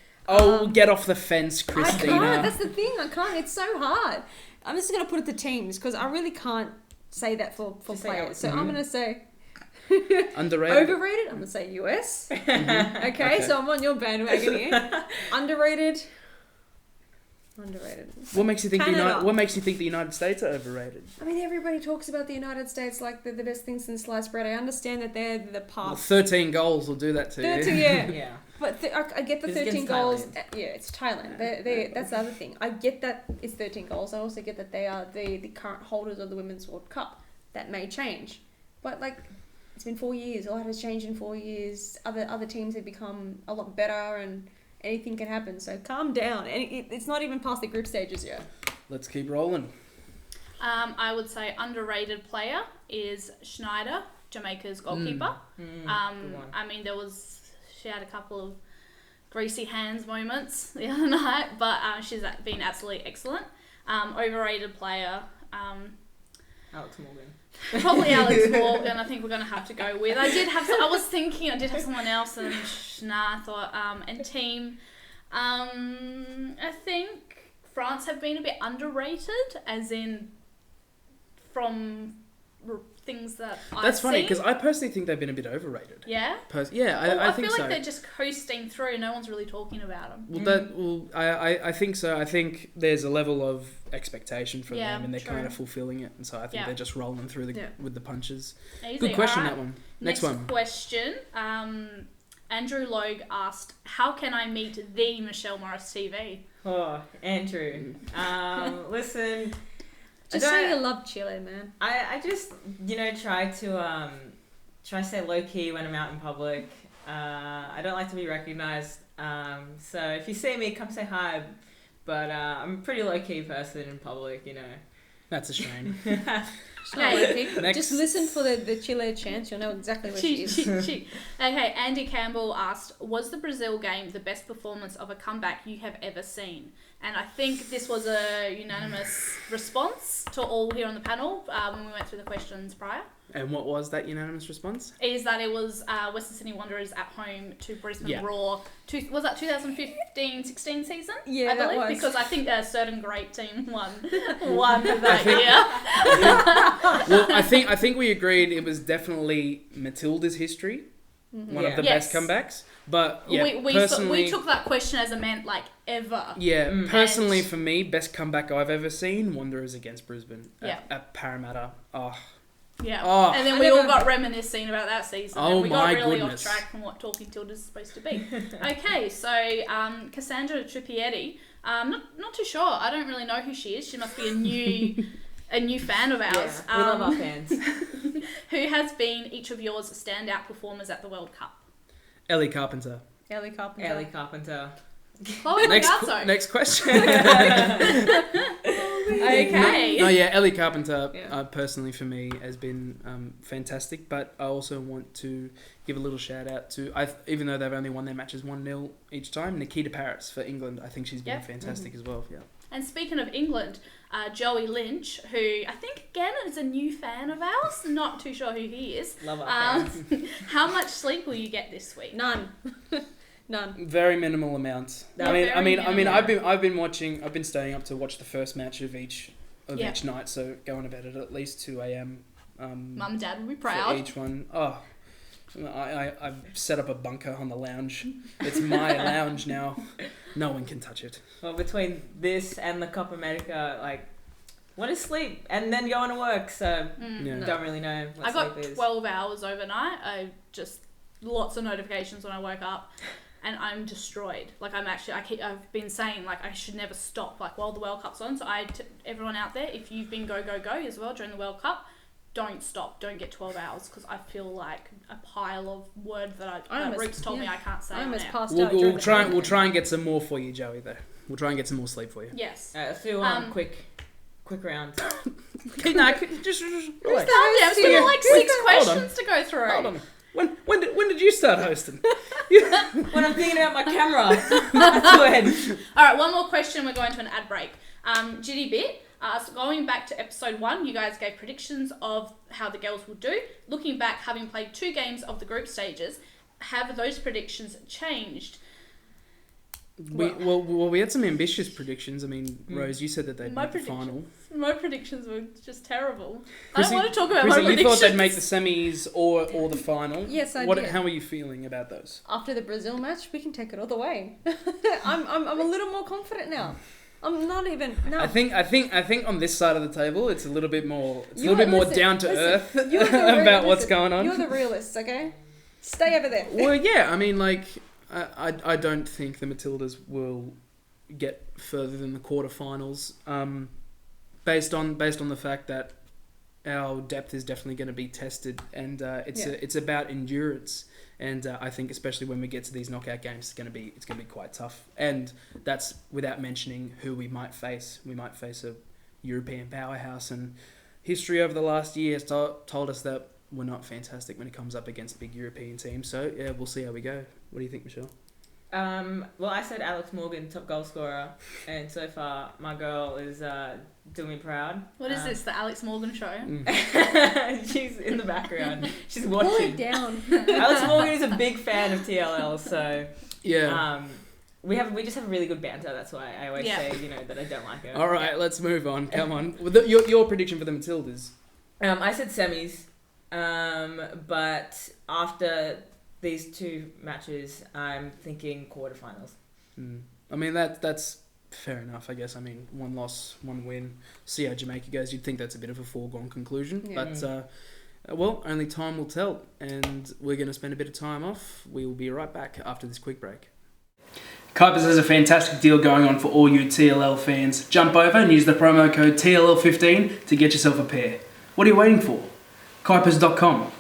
Speaker 1: Get off the fence, Christina.
Speaker 2: I can't. That's the thing. I can't. It's so hard. I'm just going to put it to teams because I really can't say that for players. So I'm going to say...
Speaker 1: Underrated?
Speaker 2: Overrated? I'm going to say US. Okay, so I'm on your bandwagon here. Underrated.
Speaker 1: What makes you think the United States are overrated?
Speaker 2: I mean, everybody talks about the United States like they're the best thing since sliced bread. I understand that they're the past.
Speaker 1: Well, 13 goals will do that to you.
Speaker 2: Yeah. But I get the 13 goals. Yeah, it's Thailand. That's the other thing. I get that it's 13 goals. I also get that they are the current holders of the Women's World Cup. That may change. But, it's been 4 years. A lot has changed in 4 years. Other teams have become a lot better and... anything can happen, so calm down. And it's not even past the group stages yet.
Speaker 1: Let's keep rolling.
Speaker 3: I would say underrated player is Schneider, Jamaica's goalkeeper. I mean, she had a couple of greasy hands moments the other night, but she's been absolutely excellent. Overrated player.
Speaker 4: Alex Morgan.
Speaker 3: Probably Alex Morgan. I think we're going to have to go with. I did have someone else, and I thought, and team. I think France have been a bit underrated, as in from things that
Speaker 1: That's funny because I personally think they've been a bit overrated.
Speaker 3: Yeah.
Speaker 1: I think
Speaker 3: feel
Speaker 1: so.
Speaker 3: like they're just coasting through. No one's really talking about them.
Speaker 1: I think so. I think there's a level of expectation from them, and they're kind of fulfilling it, and so I think they're just rolling through with the punches.
Speaker 3: Easy.
Speaker 1: Good question,
Speaker 3: right.
Speaker 1: that one.
Speaker 3: Next
Speaker 1: one.
Speaker 3: Question. Andrew Logue asked, "How can I meet the Michelle Morris TV?"
Speaker 4: Oh, Andrew. Listen.
Speaker 2: Just say you love Chile, man.
Speaker 4: I just, try to stay low key when I'm out in public. I don't like to be recognized. So if you see me, come say hi. But I'm a pretty low key person in public,
Speaker 1: That's a shame.
Speaker 2: Just listen for the Chile chant. You'll know exactly where she is.
Speaker 3: Okay, Andy Campbell asked, "Was the Brazil game the best performance of a comeback you have ever seen?" And I think this was a unanimous response to all here on the panel when we went through the questions prior.
Speaker 1: And what was that unanimous response?
Speaker 3: Is that it was Western Sydney Wanderers at home to Brisbane Roar. Was that 2015-16 season?
Speaker 2: Yeah,
Speaker 3: I believe,
Speaker 2: that was.
Speaker 3: because I think a certain great team won that year.
Speaker 1: Well, I think we agreed it was definitely Matilda's history, one of the best comebacks. But
Speaker 3: we took that question as a meant ever.
Speaker 1: Yeah, personally for me, best comeback I've ever seen, Wanderers against Brisbane at Parramatta.
Speaker 3: Yeah,
Speaker 1: Oh.
Speaker 3: And then we all got reminiscing about that season.
Speaker 1: Oh,
Speaker 3: and we got really
Speaker 1: goodness.
Speaker 3: off track from what Talking Tildas is supposed to be. Okay, so Cassandra Tripietti, not too sure. I don't really know who she is. She must be a new fan of ours.
Speaker 4: Yeah, we love our fans.
Speaker 3: Who has been each of yours standout performers at the World Cup?
Speaker 1: Ellie Carpenter.
Speaker 2: Ellie Carpenter.
Speaker 3: Chloe Ragazzo.
Speaker 1: Next question.
Speaker 3: Okay.
Speaker 1: No, Ellie Carpenter, personally for me, has been fantastic. But I also want to give a little shout out to, even though they've only won their matches 1-0 each time, Nikita Parris for England. I think she's been fantastic as well. Yeah.
Speaker 3: And speaking of England, Joey Lynch, who I think again is a new fan of ours. Not too sure who he is.
Speaker 4: Love our fans.
Speaker 3: How much sleep will you get this week?
Speaker 2: None. None.
Speaker 1: Very minimal amounts.
Speaker 3: Yeah,
Speaker 1: I mean,
Speaker 3: minimal.
Speaker 1: I've been staying up to watch the first match of each night, so going to bed at least 2 a.m.
Speaker 3: Mum and Dad will be
Speaker 1: For
Speaker 3: proud.
Speaker 1: each one. Oh, I've set up a bunker on the lounge. It's my lounge now. No one can touch it.
Speaker 4: Well, between this and the Copa America, like, want to sleep and then going to work, so don't really know what
Speaker 3: I got
Speaker 4: sleep is.
Speaker 3: 12 hours overnight. I just lots of notifications when I woke up, and I'm destroyed. Like I've been saying like I should never stop like while the World Cup's on. So everyone out there, if you've been go as well during the World Cup, don't stop. Don't get 12 hours because I feel like a pile of words that Roops told me I can't say.
Speaker 2: I almost
Speaker 3: now.
Speaker 2: passed out.
Speaker 1: We'll try and get some more for you, Joey. Though we'll try and get some more sleep for you.
Speaker 3: Yes.
Speaker 4: Let's do quick round.
Speaker 1: Just
Speaker 3: Who's that? Yeah, we've got like 6 questions to go through.
Speaker 1: Hold on. When did you start hosting?
Speaker 4: When I'm thinking about my camera. Go ahead.
Speaker 3: All right, one more question. We're going to an ad break. Giddy Bit. So going back to episode 1, you guys gave predictions of how the girls will do. Looking back, having played 2 games of the group stages, have those predictions changed?
Speaker 1: We had some ambitious predictions. I mean, Rose, you said that they'd make the final.
Speaker 3: My predictions were just terrible.
Speaker 1: Chrissy,
Speaker 3: I don't want to talk about
Speaker 1: Chrissy,
Speaker 3: my predictions.
Speaker 1: you thought they'd make the semis or the final.
Speaker 2: Yes, I did.
Speaker 1: How are you feeling about those?
Speaker 2: After the Brazil match, we can take it all the way. I'm a little more confident now. I'm not even. No.
Speaker 1: I think on this side of the table, it's a little bit more. Down to earth
Speaker 2: about
Speaker 1: what's going on.
Speaker 2: You're the realists, okay? Stay over there.
Speaker 1: Well, yeah. I mean, like, I don't think the Matildas will get further than the quarterfinals. Based on the fact that our depth is definitely going to be tested, and it's about endurance. And I think especially when we get to these knockout games, it's going to be quite tough. And that's without mentioning who we might face. We might face a European powerhouse, and history over the last year has told us that we're not fantastic when it comes up against big European teams. So yeah, we'll see how we go. What do you think, Michelle?
Speaker 4: Well, I said Alex Morgan, top goal scorer, and so far my girl is doing me proud.
Speaker 3: What is this, the Alex Morgan show?
Speaker 4: She's in the background. She's
Speaker 2: Pull it
Speaker 4: watching.
Speaker 2: down.
Speaker 4: Alex Morgan is a big fan of TLL, so
Speaker 1: Yeah.
Speaker 4: we just have really good banter. That's why I always say that I don't like her.
Speaker 1: All right, let's move on. Come on. Your prediction for the Matildas?
Speaker 4: I said semis, but after these 2 matches, I'm thinking quarterfinals.
Speaker 1: I mean, that's fair enough, I guess. I mean, 1 loss, 1 win. See how Jamaica goes. You'd think that's a bit of a foregone conclusion.
Speaker 2: Yeah.
Speaker 1: But, well, only time will tell. And we're going to spend a bit of time off. We will be right back after this quick break. Kuipers has a fantastic deal going on for all you TLL fans. Jump over and use the promo code TLL15 to get yourself a pair. What are you waiting for? Kuipers.com.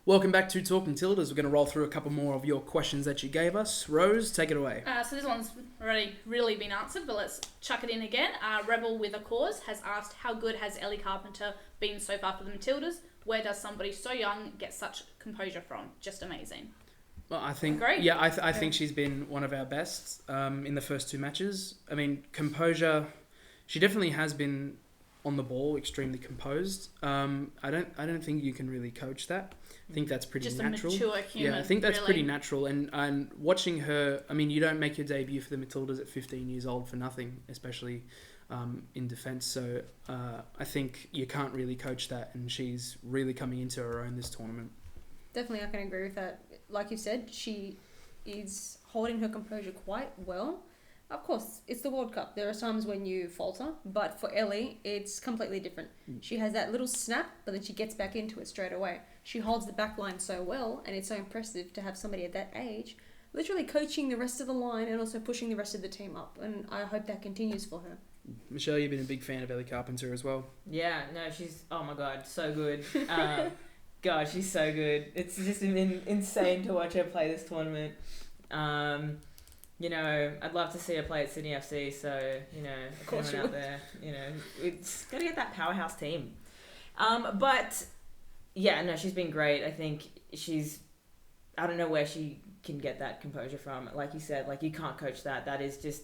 Speaker 1: Welcome back to Talking Tildas. We're going to roll through a couple more of your questions that you gave us. Rose, take it away.
Speaker 3: So this one's already really been answered, but let's chuck it in again. Rebel with a Cause has asked, how good has Ellie Carpenter been so far for the Matildas? Where does somebody so young get such composure from? Just amazing.
Speaker 1: Well, I think,
Speaker 3: great.
Speaker 1: Yeah, I think she's been one of our best in the first 2 matches. I mean, composure, she definitely has been on the ball, extremely composed. I don't think you can really coach that. I think that's pretty natural.
Speaker 3: Just a mature human.
Speaker 1: Yeah, I think that's
Speaker 3: really.
Speaker 1: pretty natural. And watching her, I mean, you don't make your debut for the Matildas at 15 years old for nothing, especially in defence. So I think you can't really coach that, and she's really coming into her own this tournament.
Speaker 2: Definitely, I can agree with that. Like you said, she is holding her composure quite well. Of course, it's the World Cup. There are times when you falter, but for Ellie, it's completely different. She has that little snap, but then she gets back into it straight away. She holds the back line so well, and it's so impressive to have somebody at that age literally coaching the rest of the line and also pushing the rest of the team up, and I hope that continues for her.
Speaker 1: Michelle, you've been a big fan of Ellie Carpenter as well.
Speaker 4: Yeah, no, she's, oh my god, so good. God, she's so good. It's just been insane to watch her play this tournament. You know, I'd love to see her play at Sydney FC, so, you know, if anyone out there, you know, it's got to get that powerhouse team. But, yeah, no, she's been great. I think I don't know where she can get that composure from. Like you said, like, you can't coach that. That is just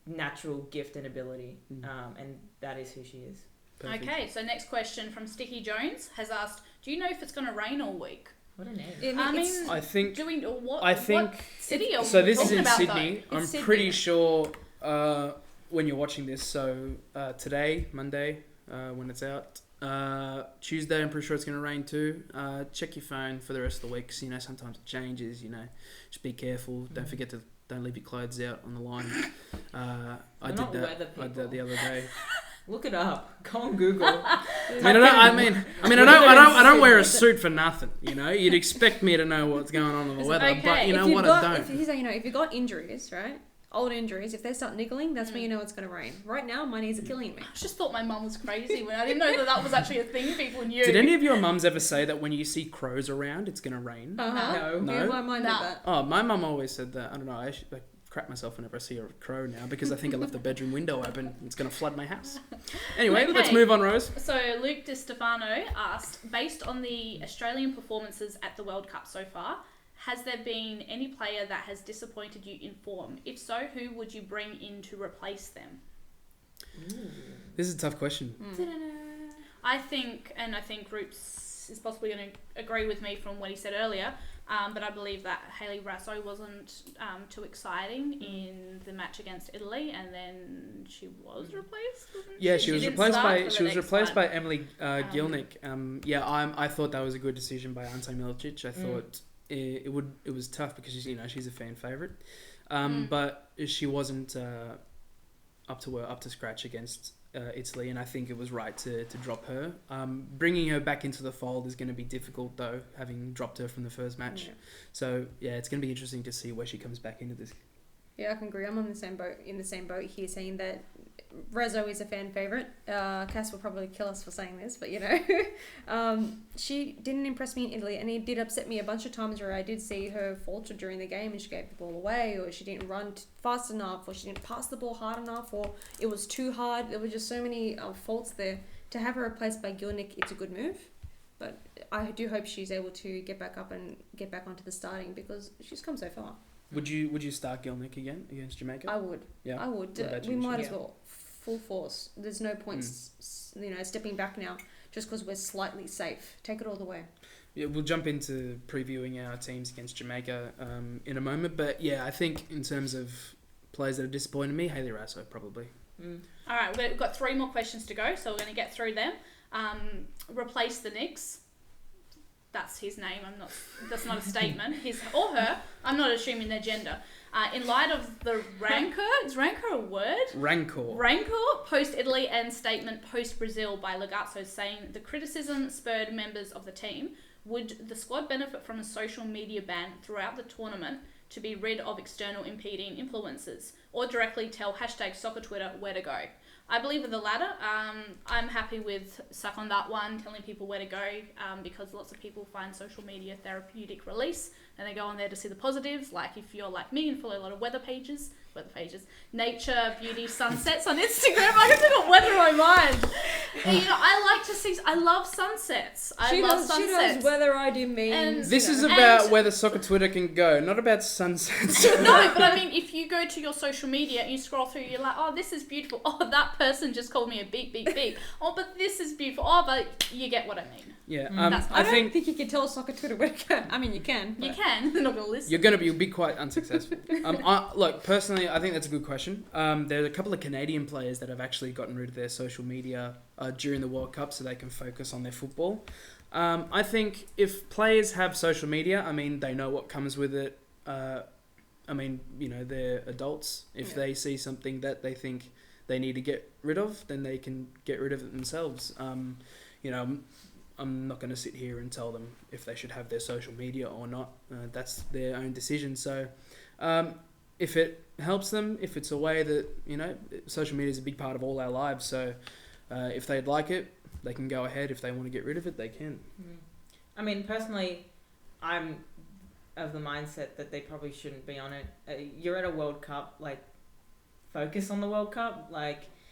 Speaker 4: natural gift and ability, and that is who she is.
Speaker 1: Perfect.
Speaker 3: Okay, so next question from Sticky Jones has asked, do you know if it's going to rain all week?
Speaker 4: What a name.
Speaker 1: I think.
Speaker 3: What city are
Speaker 1: so.
Speaker 3: we
Speaker 1: This is
Speaker 3: talking
Speaker 1: in
Speaker 3: about,
Speaker 1: Sydney.
Speaker 3: though?
Speaker 1: I'm pretty sure when you're watching this. So today, Monday, when it's out. Tuesday, I'm pretty sure it's going to rain too. Check your phone for the rest of the week. 'Cause, sometimes it changes. Just be careful. Don't forget to don't leave your clothes out on the line. I did that the other day.
Speaker 4: Look it up. Go on Google.
Speaker 1: I don't wear a suit for nothing. You'd expect me to know what's going on in the weather,
Speaker 3: okay.
Speaker 1: but I don't.
Speaker 2: If you've got injuries, right? Old injuries, if they start niggling, that's when you know it's going to rain. Right now, my knees are killing me.
Speaker 3: I just thought my mum was crazy when I didn't know that was actually a thing people knew.
Speaker 1: Did any of your mums ever say that when you see crows around, it's going to rain?
Speaker 2: No.
Speaker 1: No?
Speaker 2: Mine did that.
Speaker 1: Oh, my mum always said that. I don't know. I crap myself whenever I see a crow now because I think I left the bedroom window open. It's going to flood my house. Anyway, let's move on, Rose.
Speaker 3: So Luke Di Stefano asked, based on the Australian performances at the World Cup so far, has there been any player that has disappointed you in form? If so, who would you bring in to replace them?
Speaker 1: This is a tough question.
Speaker 3: I think Roops is possibly going to agree with me from what he said earlier, but I believe that Hayley Raso wasn't too exciting in the match against Italy, and then she was replaced, wasn't she?
Speaker 1: Yeah, she was replaced by Emily Gilnick. I thought that was a good decision by Ante Milicic. I thought it was tough because she's a fan favourite, but she wasn't up to scratch against Italy, and I think it was right to drop her. Bringing her back into the fold is going to be difficult though, having dropped her from the first match. So it's going to be interesting to see where she comes back into this.
Speaker 2: Yeah, I can agree. I'm on the same boat here, saying that Rezo is a fan favourite. Cass will probably kill us for saying this, but she didn't impress me in Italy, and it did upset me a bunch of times where I did see her falter during the game and she gave the ball away, or she didn't run fast enough, or she didn't pass the ball hard enough, or it was too hard. There were just so many faults there. To have her replaced by Gilnick, it's a good move, but I do hope she's able to get back up and get back onto the starting because she's come so far.
Speaker 1: Would you start Gilnick again against Jamaica?
Speaker 2: I would.
Speaker 1: Yeah.
Speaker 2: I would. We might as well. Full force. There's no point, stepping back now just because we're slightly safe. Take it all the way.
Speaker 1: Yeah, we'll jump into previewing our teams against Jamaica in a moment. But yeah, I think in terms of players that have disappointed me, Hayley Raso probably.
Speaker 3: All right, we've got 3 more questions to go, so we're going to get through them. Replace the Knicks. That's his name. That's not a statement. His or her. I'm not assuming their gender. In light of the rancor, is rancor a word?
Speaker 1: Rancor
Speaker 3: post Italy and statement post Brazil by Lagazzo saying the criticism spurred members of the team. Would the squad benefit from a social media ban throughout the tournament to be rid of external impeding influences, or directly tell #SoccerTwitter where to go? I believe in the latter. I'm happy with suck on that one, telling people where to go, because lots of people find social media therapeutic release, and they go on there to see the positives. Like if you're like me and follow a lot of weather pages, nature, beauty, sunsets on Instagram. I can got weather on my mind. And, I love sunsets. I love sunsets.
Speaker 2: She knows weather ID means.
Speaker 3: And,
Speaker 1: this is about where the soccer Twitter can go, not about sunsets.
Speaker 3: No, but I mean, if you go to your social media and you scroll through, you're like, oh, this is beautiful. Oh, that person just called me a beep, beep, beep. Oh, but this is beautiful. Oh, but you get what I mean.
Speaker 1: Yeah,
Speaker 2: I don't think you can tell soccer Twitter where to go. I mean, you can.
Speaker 3: You can. They're not going to listen.
Speaker 1: You'll be quite unsuccessful. Look, personally, I think that's a good question. There's a couple of Canadian players that have actually gotten rid of their social media during the World Cup so they can focus on their football. I think if players have social media, I mean, they know what comes with it. I mean, they're adults. If they see something that they think they need to get rid of, then they can get rid of it themselves. I'm not going to sit here and tell them if they should have their social media or not. That's their own decision. So if it helps them, if it's a way that, social media is a big part of all our lives. So if they'd like it, they can go ahead. If they want to get rid of it, they can.
Speaker 4: I mean, personally, I'm of the mindset that they probably shouldn't be on it. You're at a World Cup, focus on the World Cup.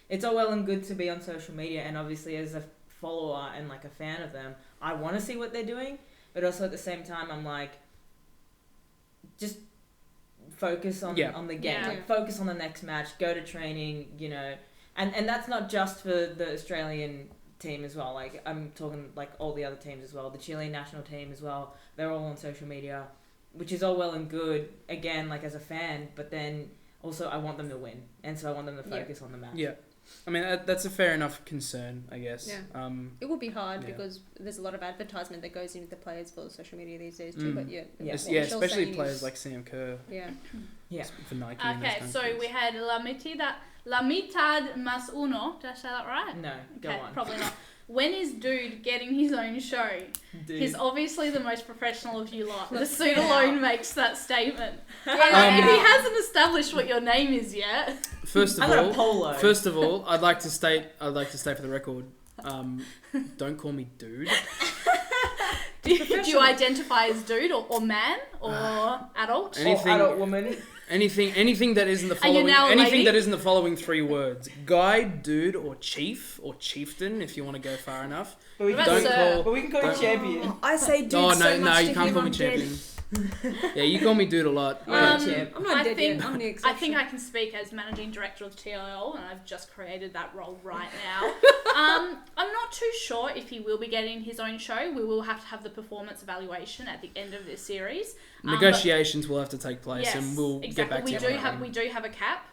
Speaker 4: It's all well and good to be on social media, and obviously as a follower and a fan of them, I want to see what they're doing, but also at the same time I'm just focus on the game, focus on the next match, go to training, and that's not just for the Australian team as well. Like, I'm talking like all the other teams as well. The Chilean national team as well. They're all on social media, which is all well and good, again, like as a fan, but then also I want them to win. And so I want them to focus on the match.
Speaker 1: Yeah. I mean, that's a fair enough concern, I guess.
Speaker 2: Yeah. It will be hard because there's a lot of advertisement that goes into the players for social media these days too. But
Speaker 1: especially players like Sam Kerr.
Speaker 2: Yeah.
Speaker 1: For Nike.
Speaker 3: Okay, so we had La Mitad Más Uno. Did I say that right?
Speaker 4: No, go on.
Speaker 3: Probably not. When is Dude getting his own show?
Speaker 4: Dude.
Speaker 3: He's obviously the most professional of you lot. The suit alone makes that statement. If he hasn't established what your name is yet.
Speaker 1: First of all, I'd like to state for the record, don't call me Dude.
Speaker 3: Do you identify as dude or man or adult?
Speaker 4: Or adult woman?
Speaker 1: Anything that isn't the following. Anything that isn't the following 3 words: guy, dude, or chief, or chieftain, if you want to go far enough.
Speaker 4: But we can call you champion.
Speaker 2: I say dude.
Speaker 1: No, you can't call me champion. Yeah, you call me dude a lot.
Speaker 2: I'm not dead yet. I'm the exception.
Speaker 3: I think I can speak as managing director of TIL, and I've just created that role right now. I'm not too sure if he will be getting his own show. We will have to have the performance evaluation at the end of this series.
Speaker 1: Negotiations will have to take place, and we'll get back to you.
Speaker 3: We do have a cap.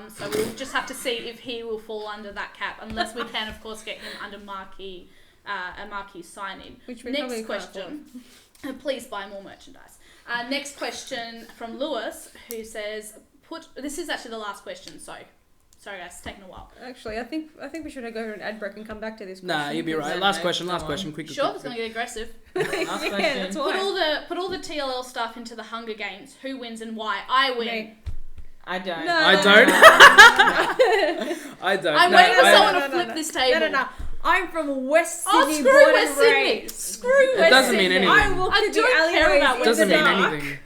Speaker 3: So we'll just have to see if he will fall under that cap, unless we can, of course, get him under a marquee sign-in. Next question. Please buy more merchandise. Next question from Lewis, who says, this is actually the last question, so sorry guys, it's taken a while.
Speaker 2: Actually, I think we should go to an ad break and come back to this question.
Speaker 1: Nah, you'll be right. Last question, quick.
Speaker 3: Sure, it's going to get aggressive.
Speaker 4: Last question.
Speaker 2: That's why.
Speaker 3: Put all the TLL stuff into the Hunger Games. Who wins and why? I win.
Speaker 2: Me.
Speaker 4: I don't.
Speaker 2: No.
Speaker 1: I don't. I don't.
Speaker 3: I'm waiting for someone to flip this table.
Speaker 2: No. I'm from West Sydney.
Speaker 3: Screw West Sydney. Screw West Sydney.
Speaker 1: It doesn't mean anything.
Speaker 2: I walk
Speaker 3: I
Speaker 2: through the
Speaker 3: don't care
Speaker 2: alleyways
Speaker 3: about
Speaker 2: in
Speaker 1: Doesn't
Speaker 2: the
Speaker 1: mean
Speaker 2: dark.
Speaker 1: anything.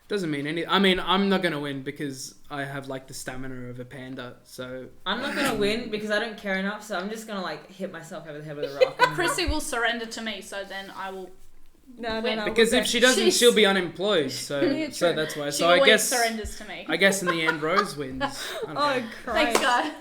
Speaker 1: Doesn't mean anything. I mean, I'm not going to win because I have like the stamina of a panda. So
Speaker 4: I'm not going to win because I don't care enough. So I'm just going to like hit myself over the head with a rock.
Speaker 3: Chrissy will surrender to me, so then I will.
Speaker 2: No.
Speaker 1: Because if she doesn't, she'll be unemployed. So so that's why. So I guess
Speaker 3: surrenders to me.
Speaker 1: I guess in the end, Rose wins.
Speaker 2: Oh, Christ.
Speaker 3: Thanks, guys.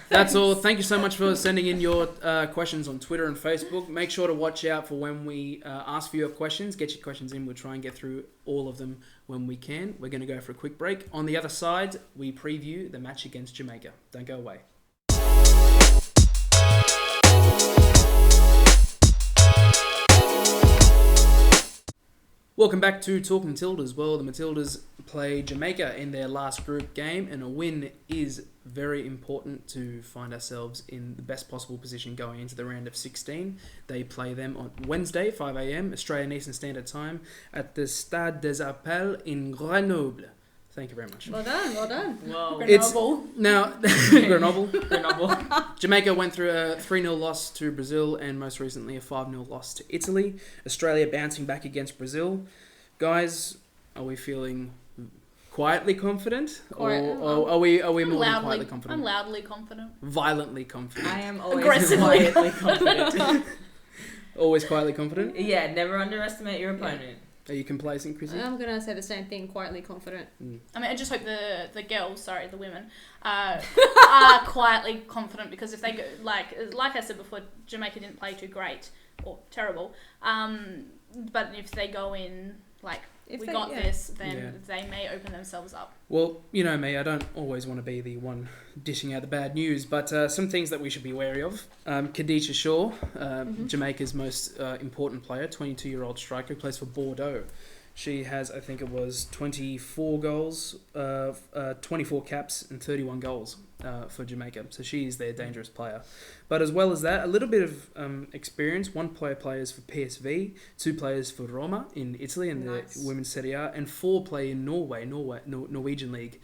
Speaker 1: That's all. Thank you so much for sending in your questions on Twitter and Facebook. Make sure to watch out for when we ask for your questions. Get your questions in. We'll try and get through all of them when we can. We're going to go for a quick break. On the other side, we preview the match against Jamaica. Don't go away. Welcome back to Talking Tildas. Well, the Matildas play Jamaica in their last group game, and a win is very important to find ourselves in the best possible position going into the round of 16. They play them on Wednesday, 5 a.m. Australian Eastern Standard Time at the Stade des Appels in Grenoble. Thank you very much.
Speaker 2: Well done.
Speaker 4: Whoa.
Speaker 3: Grenoble.
Speaker 1: Now, Grenoble. Jamaica went through a 3-0 loss to Brazil and most recently a 5-0 loss to Italy. Australia bouncing back against Brazil. Guys, are we feeling quietly confident? Or are we more than quietly confident?
Speaker 3: I'm loudly confident.
Speaker 1: Violently confident.
Speaker 4: I am always
Speaker 3: Aggressively
Speaker 4: quietly confident.
Speaker 1: Always quietly confident?
Speaker 4: Yeah, never underestimate your opponent.
Speaker 1: Are you complacent, Chrissy?
Speaker 2: I'm going to say the same thing, quietly confident.
Speaker 3: I mean, I just hope the girls, the women, are quietly confident, because if they go, like I said before, Jamaica didn't play too great or terrible. But if they go in this, then they may open themselves up.
Speaker 1: Well, you know me, I don't always want to be the one dishing out the bad news, but some things that we should be wary of. Khadija Shaw, Jamaica's most important player, 22-year-old striker, who plays for Bordeaux. She has, I think it was 24 goals, 24 caps and 31 goals for Jamaica. So she is their dangerous player. But as well as that, a little bit of experience. 1 player plays for PSV, 2 players for Roma in Italy in the Women's Serie A, and 4 play in Norwegian League.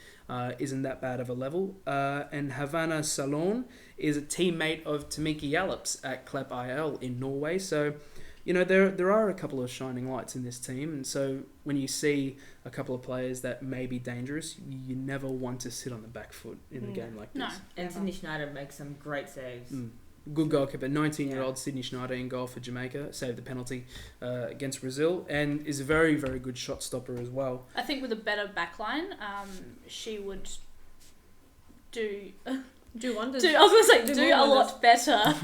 Speaker 1: Isn't that bad of a level. And Havana Salon is a teammate of Tamiki Yallops at Klepp IL in Norway. So, you know, there are a couple of shining lights in this team, and so when you see a couple of players that may be dangerous, you never want to sit on the back foot in a game like this.
Speaker 3: No.
Speaker 4: And Sydney Schneider makes some great saves.
Speaker 1: Good goalkeeper, 19-year-old Sydney Schneider in goal for Jamaica, saved the penalty against Brazil, and is a very, very good shot stopper as well.
Speaker 3: I think with a better backline, she would do
Speaker 2: Do wonders.
Speaker 3: I was going to say, do a
Speaker 2: wonders.
Speaker 3: lot better.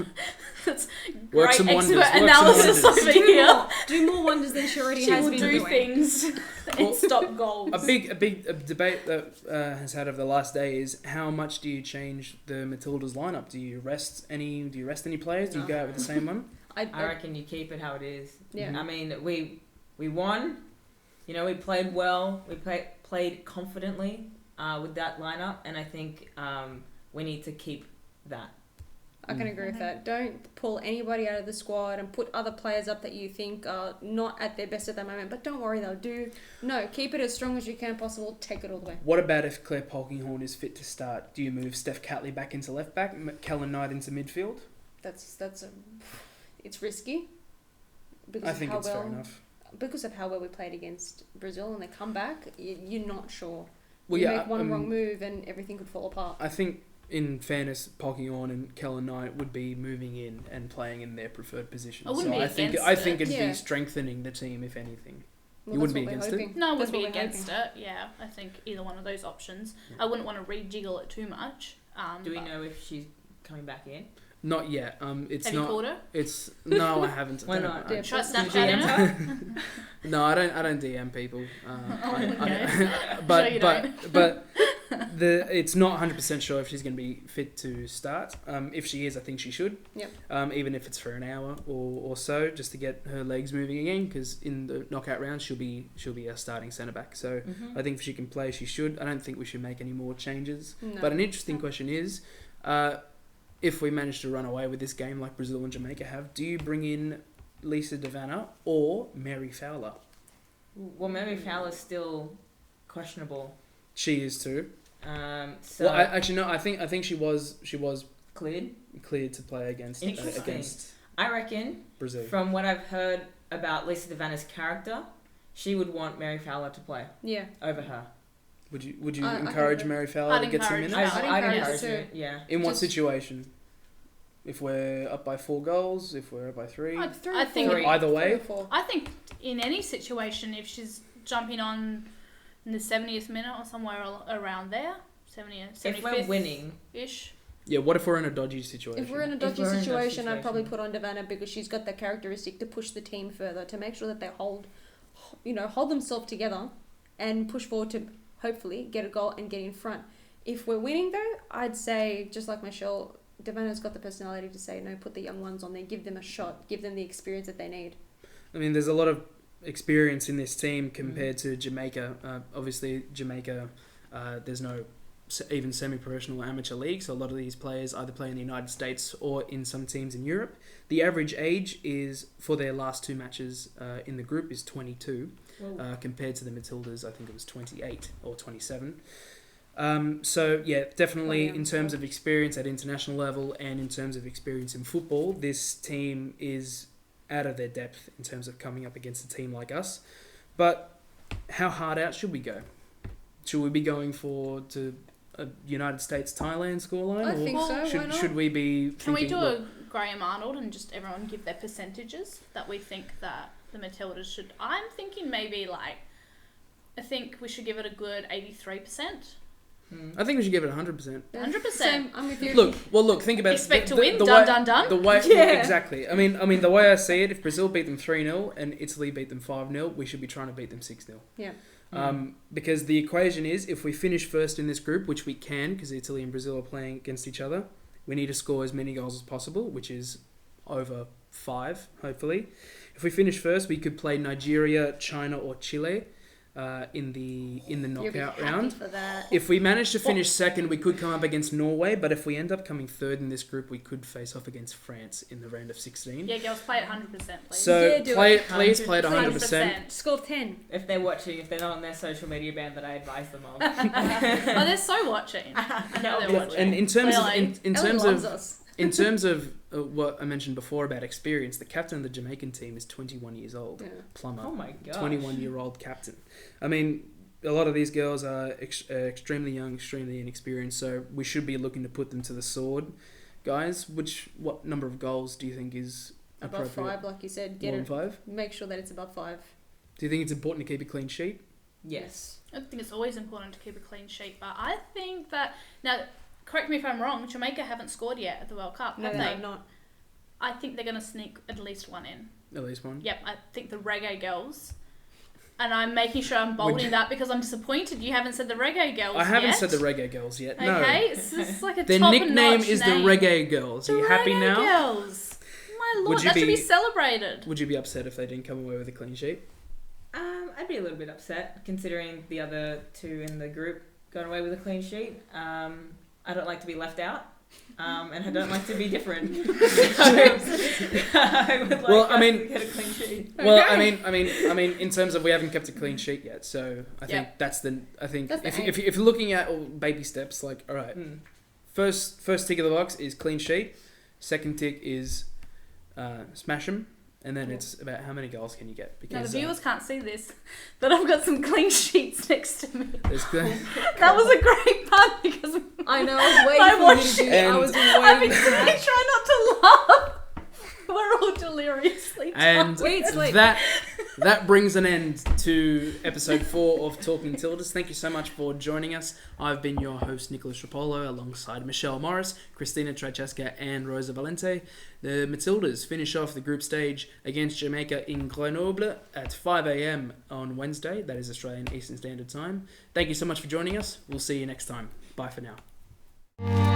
Speaker 3: That's
Speaker 1: Work
Speaker 3: great
Speaker 1: some
Speaker 3: expert
Speaker 1: wonders, work some
Speaker 3: analysis
Speaker 1: wonders.
Speaker 3: over here.
Speaker 2: Do more wonders than she already
Speaker 3: She
Speaker 2: has
Speaker 3: will
Speaker 2: been
Speaker 3: do
Speaker 2: doing.
Speaker 3: things and stop goals.
Speaker 1: A big debate that has had over the last day is how much do you change the Matildas lineup? Do you rest any players? Do you go out with the same one?
Speaker 4: I reckon you keep it how it is.
Speaker 2: Yeah.
Speaker 4: I mean, we won. You know, we played well. We played confidently with that lineup, and I think we need to keep that.
Speaker 2: I can agree with that. Don't pull anybody out of the squad and put other players up that you think are not at their best at that moment. But don't worry, they'll do. No, keep it as strong as you can possible. Take it all the way.
Speaker 1: What about if Claire Polkinghorne is fit to start? Do you move Steph Catley back into left back, Kellen Knight into midfield?
Speaker 2: It's risky.
Speaker 1: I think it's fair enough.
Speaker 2: Because of how well we played against Brazil and they come back, you're not sure.
Speaker 1: Well,
Speaker 2: you make one wrong move and everything could fall apart.
Speaker 1: I think, in fairness, Polkinghorne and Kellen Knight would be moving in and playing in their preferred position.
Speaker 3: I wouldn't be
Speaker 1: I
Speaker 3: against
Speaker 1: think it'd
Speaker 2: Yeah.
Speaker 1: be strengthening the team, if anything.
Speaker 2: Well,
Speaker 1: You wouldn't be
Speaker 2: that's
Speaker 1: against
Speaker 2: what we're
Speaker 1: it?
Speaker 2: hoping.
Speaker 3: No, I
Speaker 2: That's
Speaker 3: wouldn't be
Speaker 2: what we're
Speaker 3: against it. Yeah, I think either one of those options.
Speaker 1: Yeah.
Speaker 3: I wouldn't want to rejiggle it too much.
Speaker 4: Do we
Speaker 3: but-
Speaker 4: know if she's coming back in?
Speaker 1: Not yet. It's
Speaker 3: Have
Speaker 1: not.
Speaker 3: you called her?
Speaker 1: It's no, I haven't.
Speaker 4: Why not?
Speaker 2: Yeah,
Speaker 3: Try
Speaker 2: Did
Speaker 3: Snapchat
Speaker 4: you
Speaker 3: her.
Speaker 1: No, I don't DM people.
Speaker 3: Okay.
Speaker 1: But
Speaker 3: Sure you
Speaker 1: but it's not 100% sure if she's going to be fit to start. If she is, I think she should.
Speaker 2: Yep.
Speaker 1: Even if it's for an hour or so, just to get her legs moving again. Because in the knockout round, she'll be our starting centre back. So I think if she can play, she should. I don't think we should make any more changes.
Speaker 2: No.
Speaker 1: But an interesting question is, if we manage to run away with this game like Brazil and Jamaica have, do you bring in Lisa Devanna or Mary Fowler?
Speaker 4: Well, Mary Fowler's still questionable.
Speaker 1: She is too.
Speaker 4: So
Speaker 1: Well, I think she was
Speaker 4: cleared.
Speaker 1: cleared to play against
Speaker 4: Interesting. I reckon,
Speaker 1: Brazil.
Speaker 4: from what I've heard about Lisa Devanna's character, she would want Mary Fowler to play
Speaker 2: Yeah.
Speaker 4: over her.
Speaker 1: Would you
Speaker 2: I
Speaker 1: encourage
Speaker 2: can-
Speaker 1: Mary Fowler
Speaker 3: I'd
Speaker 1: to get some
Speaker 3: encourage
Speaker 1: minutes?
Speaker 3: her.
Speaker 2: I'd
Speaker 4: I'd
Speaker 2: encourage
Speaker 4: encourage
Speaker 2: her
Speaker 4: it. Yeah.
Speaker 1: In what
Speaker 2: Just-
Speaker 1: situation? If we're up by 4 goals, if we're up by 3,
Speaker 3: I
Speaker 2: I
Speaker 3: think
Speaker 4: Three.
Speaker 1: either way.
Speaker 3: I think in any situation, if she's jumping on in the 70th minute or somewhere around there, 70th, 75th
Speaker 4: If we're winning,
Speaker 3: ish.
Speaker 1: Yeah. What if we're in a dodgy situation?
Speaker 2: If we're in a
Speaker 4: If
Speaker 2: dodgy
Speaker 4: we're in a dodgy
Speaker 2: situation, I'd probably
Speaker 4: situation.
Speaker 2: put on Devanna because she's got that characteristic to push the team further, to make sure that they hold themselves together and push forward to hopefully get a goal and get in front. If we're winning though, I'd say, just like Michelle, Devanna's got the personality to say, no, put the young ones on there, give them a shot, give them the experience that they need.
Speaker 1: I mean, there's a lot of experience in this team compared to Jamaica. Obviously, Jamaica, there's no even semi-professional amateur league, so a lot of these players either play in the United States or in some teams in Europe. The average age is, for their last 2 matches in the group, is 22, compared to the Matildas, I think it was 28 or 27. So yeah, definitely in terms of experience at international level and in terms of experience in football, this team is out of their depth in terms of coming up against a team like us. But how hard out should we go? Should we be going to a United States-Thailand scoreline?
Speaker 2: I think so.
Speaker 1: Should,
Speaker 2: Why not?
Speaker 1: should we be
Speaker 3: Can we
Speaker 1: thinking,
Speaker 3: do
Speaker 1: look,
Speaker 3: a Graham Arnold and just everyone give their percentages that we think that the Matildas should? I'm thinking maybe I think we should give it a good 83%.
Speaker 1: I think we should give it 100%.
Speaker 3: 100%.
Speaker 2: Same, I'm with you.
Speaker 1: Look, think about
Speaker 3: Expect
Speaker 1: the,
Speaker 3: to win,
Speaker 1: the
Speaker 3: done.
Speaker 1: The way,
Speaker 2: Yeah.
Speaker 1: exactly. I mean, the way I see it, if Brazil beat them 3-0 and Italy beat them 5-0, we should be trying to beat them 6-0.
Speaker 2: Yeah.
Speaker 1: Because the equation is, if we finish first in this group, which we can, because Italy and Brazil are playing against each other, we need to score as many goals as possible, which is over 5, hopefully. If we finish first, we could play Nigeria, China, or Chile in the knockout round.
Speaker 2: For that.
Speaker 1: If we manage to finish second, we could come up against Norway, but if we end up coming third in this group, we could face off against France in the round of 16.
Speaker 3: Yeah, girls, play it 100%, please.
Speaker 1: So
Speaker 2: Yeah, do
Speaker 1: play
Speaker 2: it.
Speaker 1: it, please play it 100%.
Speaker 3: 100%.
Speaker 2: Score 10.
Speaker 4: if they're watching, if they're not on their social media band that I advise them of.
Speaker 3: Oh, they're so watching. I know they're
Speaker 4: Yeah,
Speaker 3: watching.
Speaker 1: And in terms of
Speaker 3: Clearly.
Speaker 1: in
Speaker 2: Ellen
Speaker 1: terms
Speaker 2: loves
Speaker 1: of
Speaker 2: us.
Speaker 1: in terms of what I mentioned before about experience, the captain of the Jamaican team is 21 years old.
Speaker 2: Yeah.
Speaker 1: Plummer.
Speaker 4: Oh my gosh.
Speaker 1: 21-year-old captain. I mean, a lot of these girls are extremely young, extremely inexperienced, so we should be looking to put them to the sword. Guys, what number of goals do you think is
Speaker 2: Above
Speaker 1: appropriate?
Speaker 2: 5, like you said.
Speaker 1: More
Speaker 2: Get
Speaker 1: than
Speaker 2: it.
Speaker 1: 5?
Speaker 2: Make sure that it's above 5.
Speaker 1: Do you think it's important to keep a clean sheet?
Speaker 4: Yes.
Speaker 3: I think it's always important to keep a clean sheet, but I think that now correct me if I'm wrong, Jamaica haven't scored yet at the World Cup,
Speaker 2: No,
Speaker 3: have
Speaker 2: they're
Speaker 3: they?
Speaker 2: not.
Speaker 3: I think they're going to sneak at least one in.
Speaker 1: At least one.
Speaker 3: Yep, I think the Reggae Girls. And I'm making sure I'm bolding that because I'm disappointed you haven't said the Reggae Girls
Speaker 1: I haven't
Speaker 3: yet.
Speaker 1: said the Reggae Girls yet. No.
Speaker 3: Okay, it's just like a
Speaker 1: Their
Speaker 3: top
Speaker 1: nickname
Speaker 3: notch
Speaker 1: is
Speaker 3: name.
Speaker 1: the Reggae Girls. Are you happy
Speaker 3: Reggae
Speaker 1: now?
Speaker 3: Girls. My lord, that should be celebrated.
Speaker 1: Would you be upset if they didn't come away with a clean sheet?
Speaker 4: I'd be a little bit upset considering the other two in the group got away with a clean sheet. I don't like to be left out. And I don't like to be different. I would like to get a clean sheet.
Speaker 1: Well, I mean, in terms of we haven't kept a clean sheet yet, so I think
Speaker 3: That's
Speaker 1: if you're looking at all baby steps, like all right, first tick of the box is clean sheet, second tick is smash 'em. And then it's about how many goals can you get. Because
Speaker 3: now, the viewers can't see this, but I've got some clean sheets next to me. That was a great pun because
Speaker 2: I know, I was waiting for you to do it. I was
Speaker 3: I've been
Speaker 2: waiting.
Speaker 3: trying not to laugh. We're all deliriously
Speaker 1: And
Speaker 3: tired.
Speaker 1: that brings an end to episode 4 of Talking Tildas. Thank you so much for joining us. I've been your host, Nicholas Rupolo, alongside Michelle Morris, Christina Trajceska, and Rosa Valente. The Matildas finish off the group stage against Jamaica in Grenoble at 5 a.m. on Wednesday. That is Australian Eastern Standard Time. Thank you so much for joining us. We'll see you next time. Bye for now.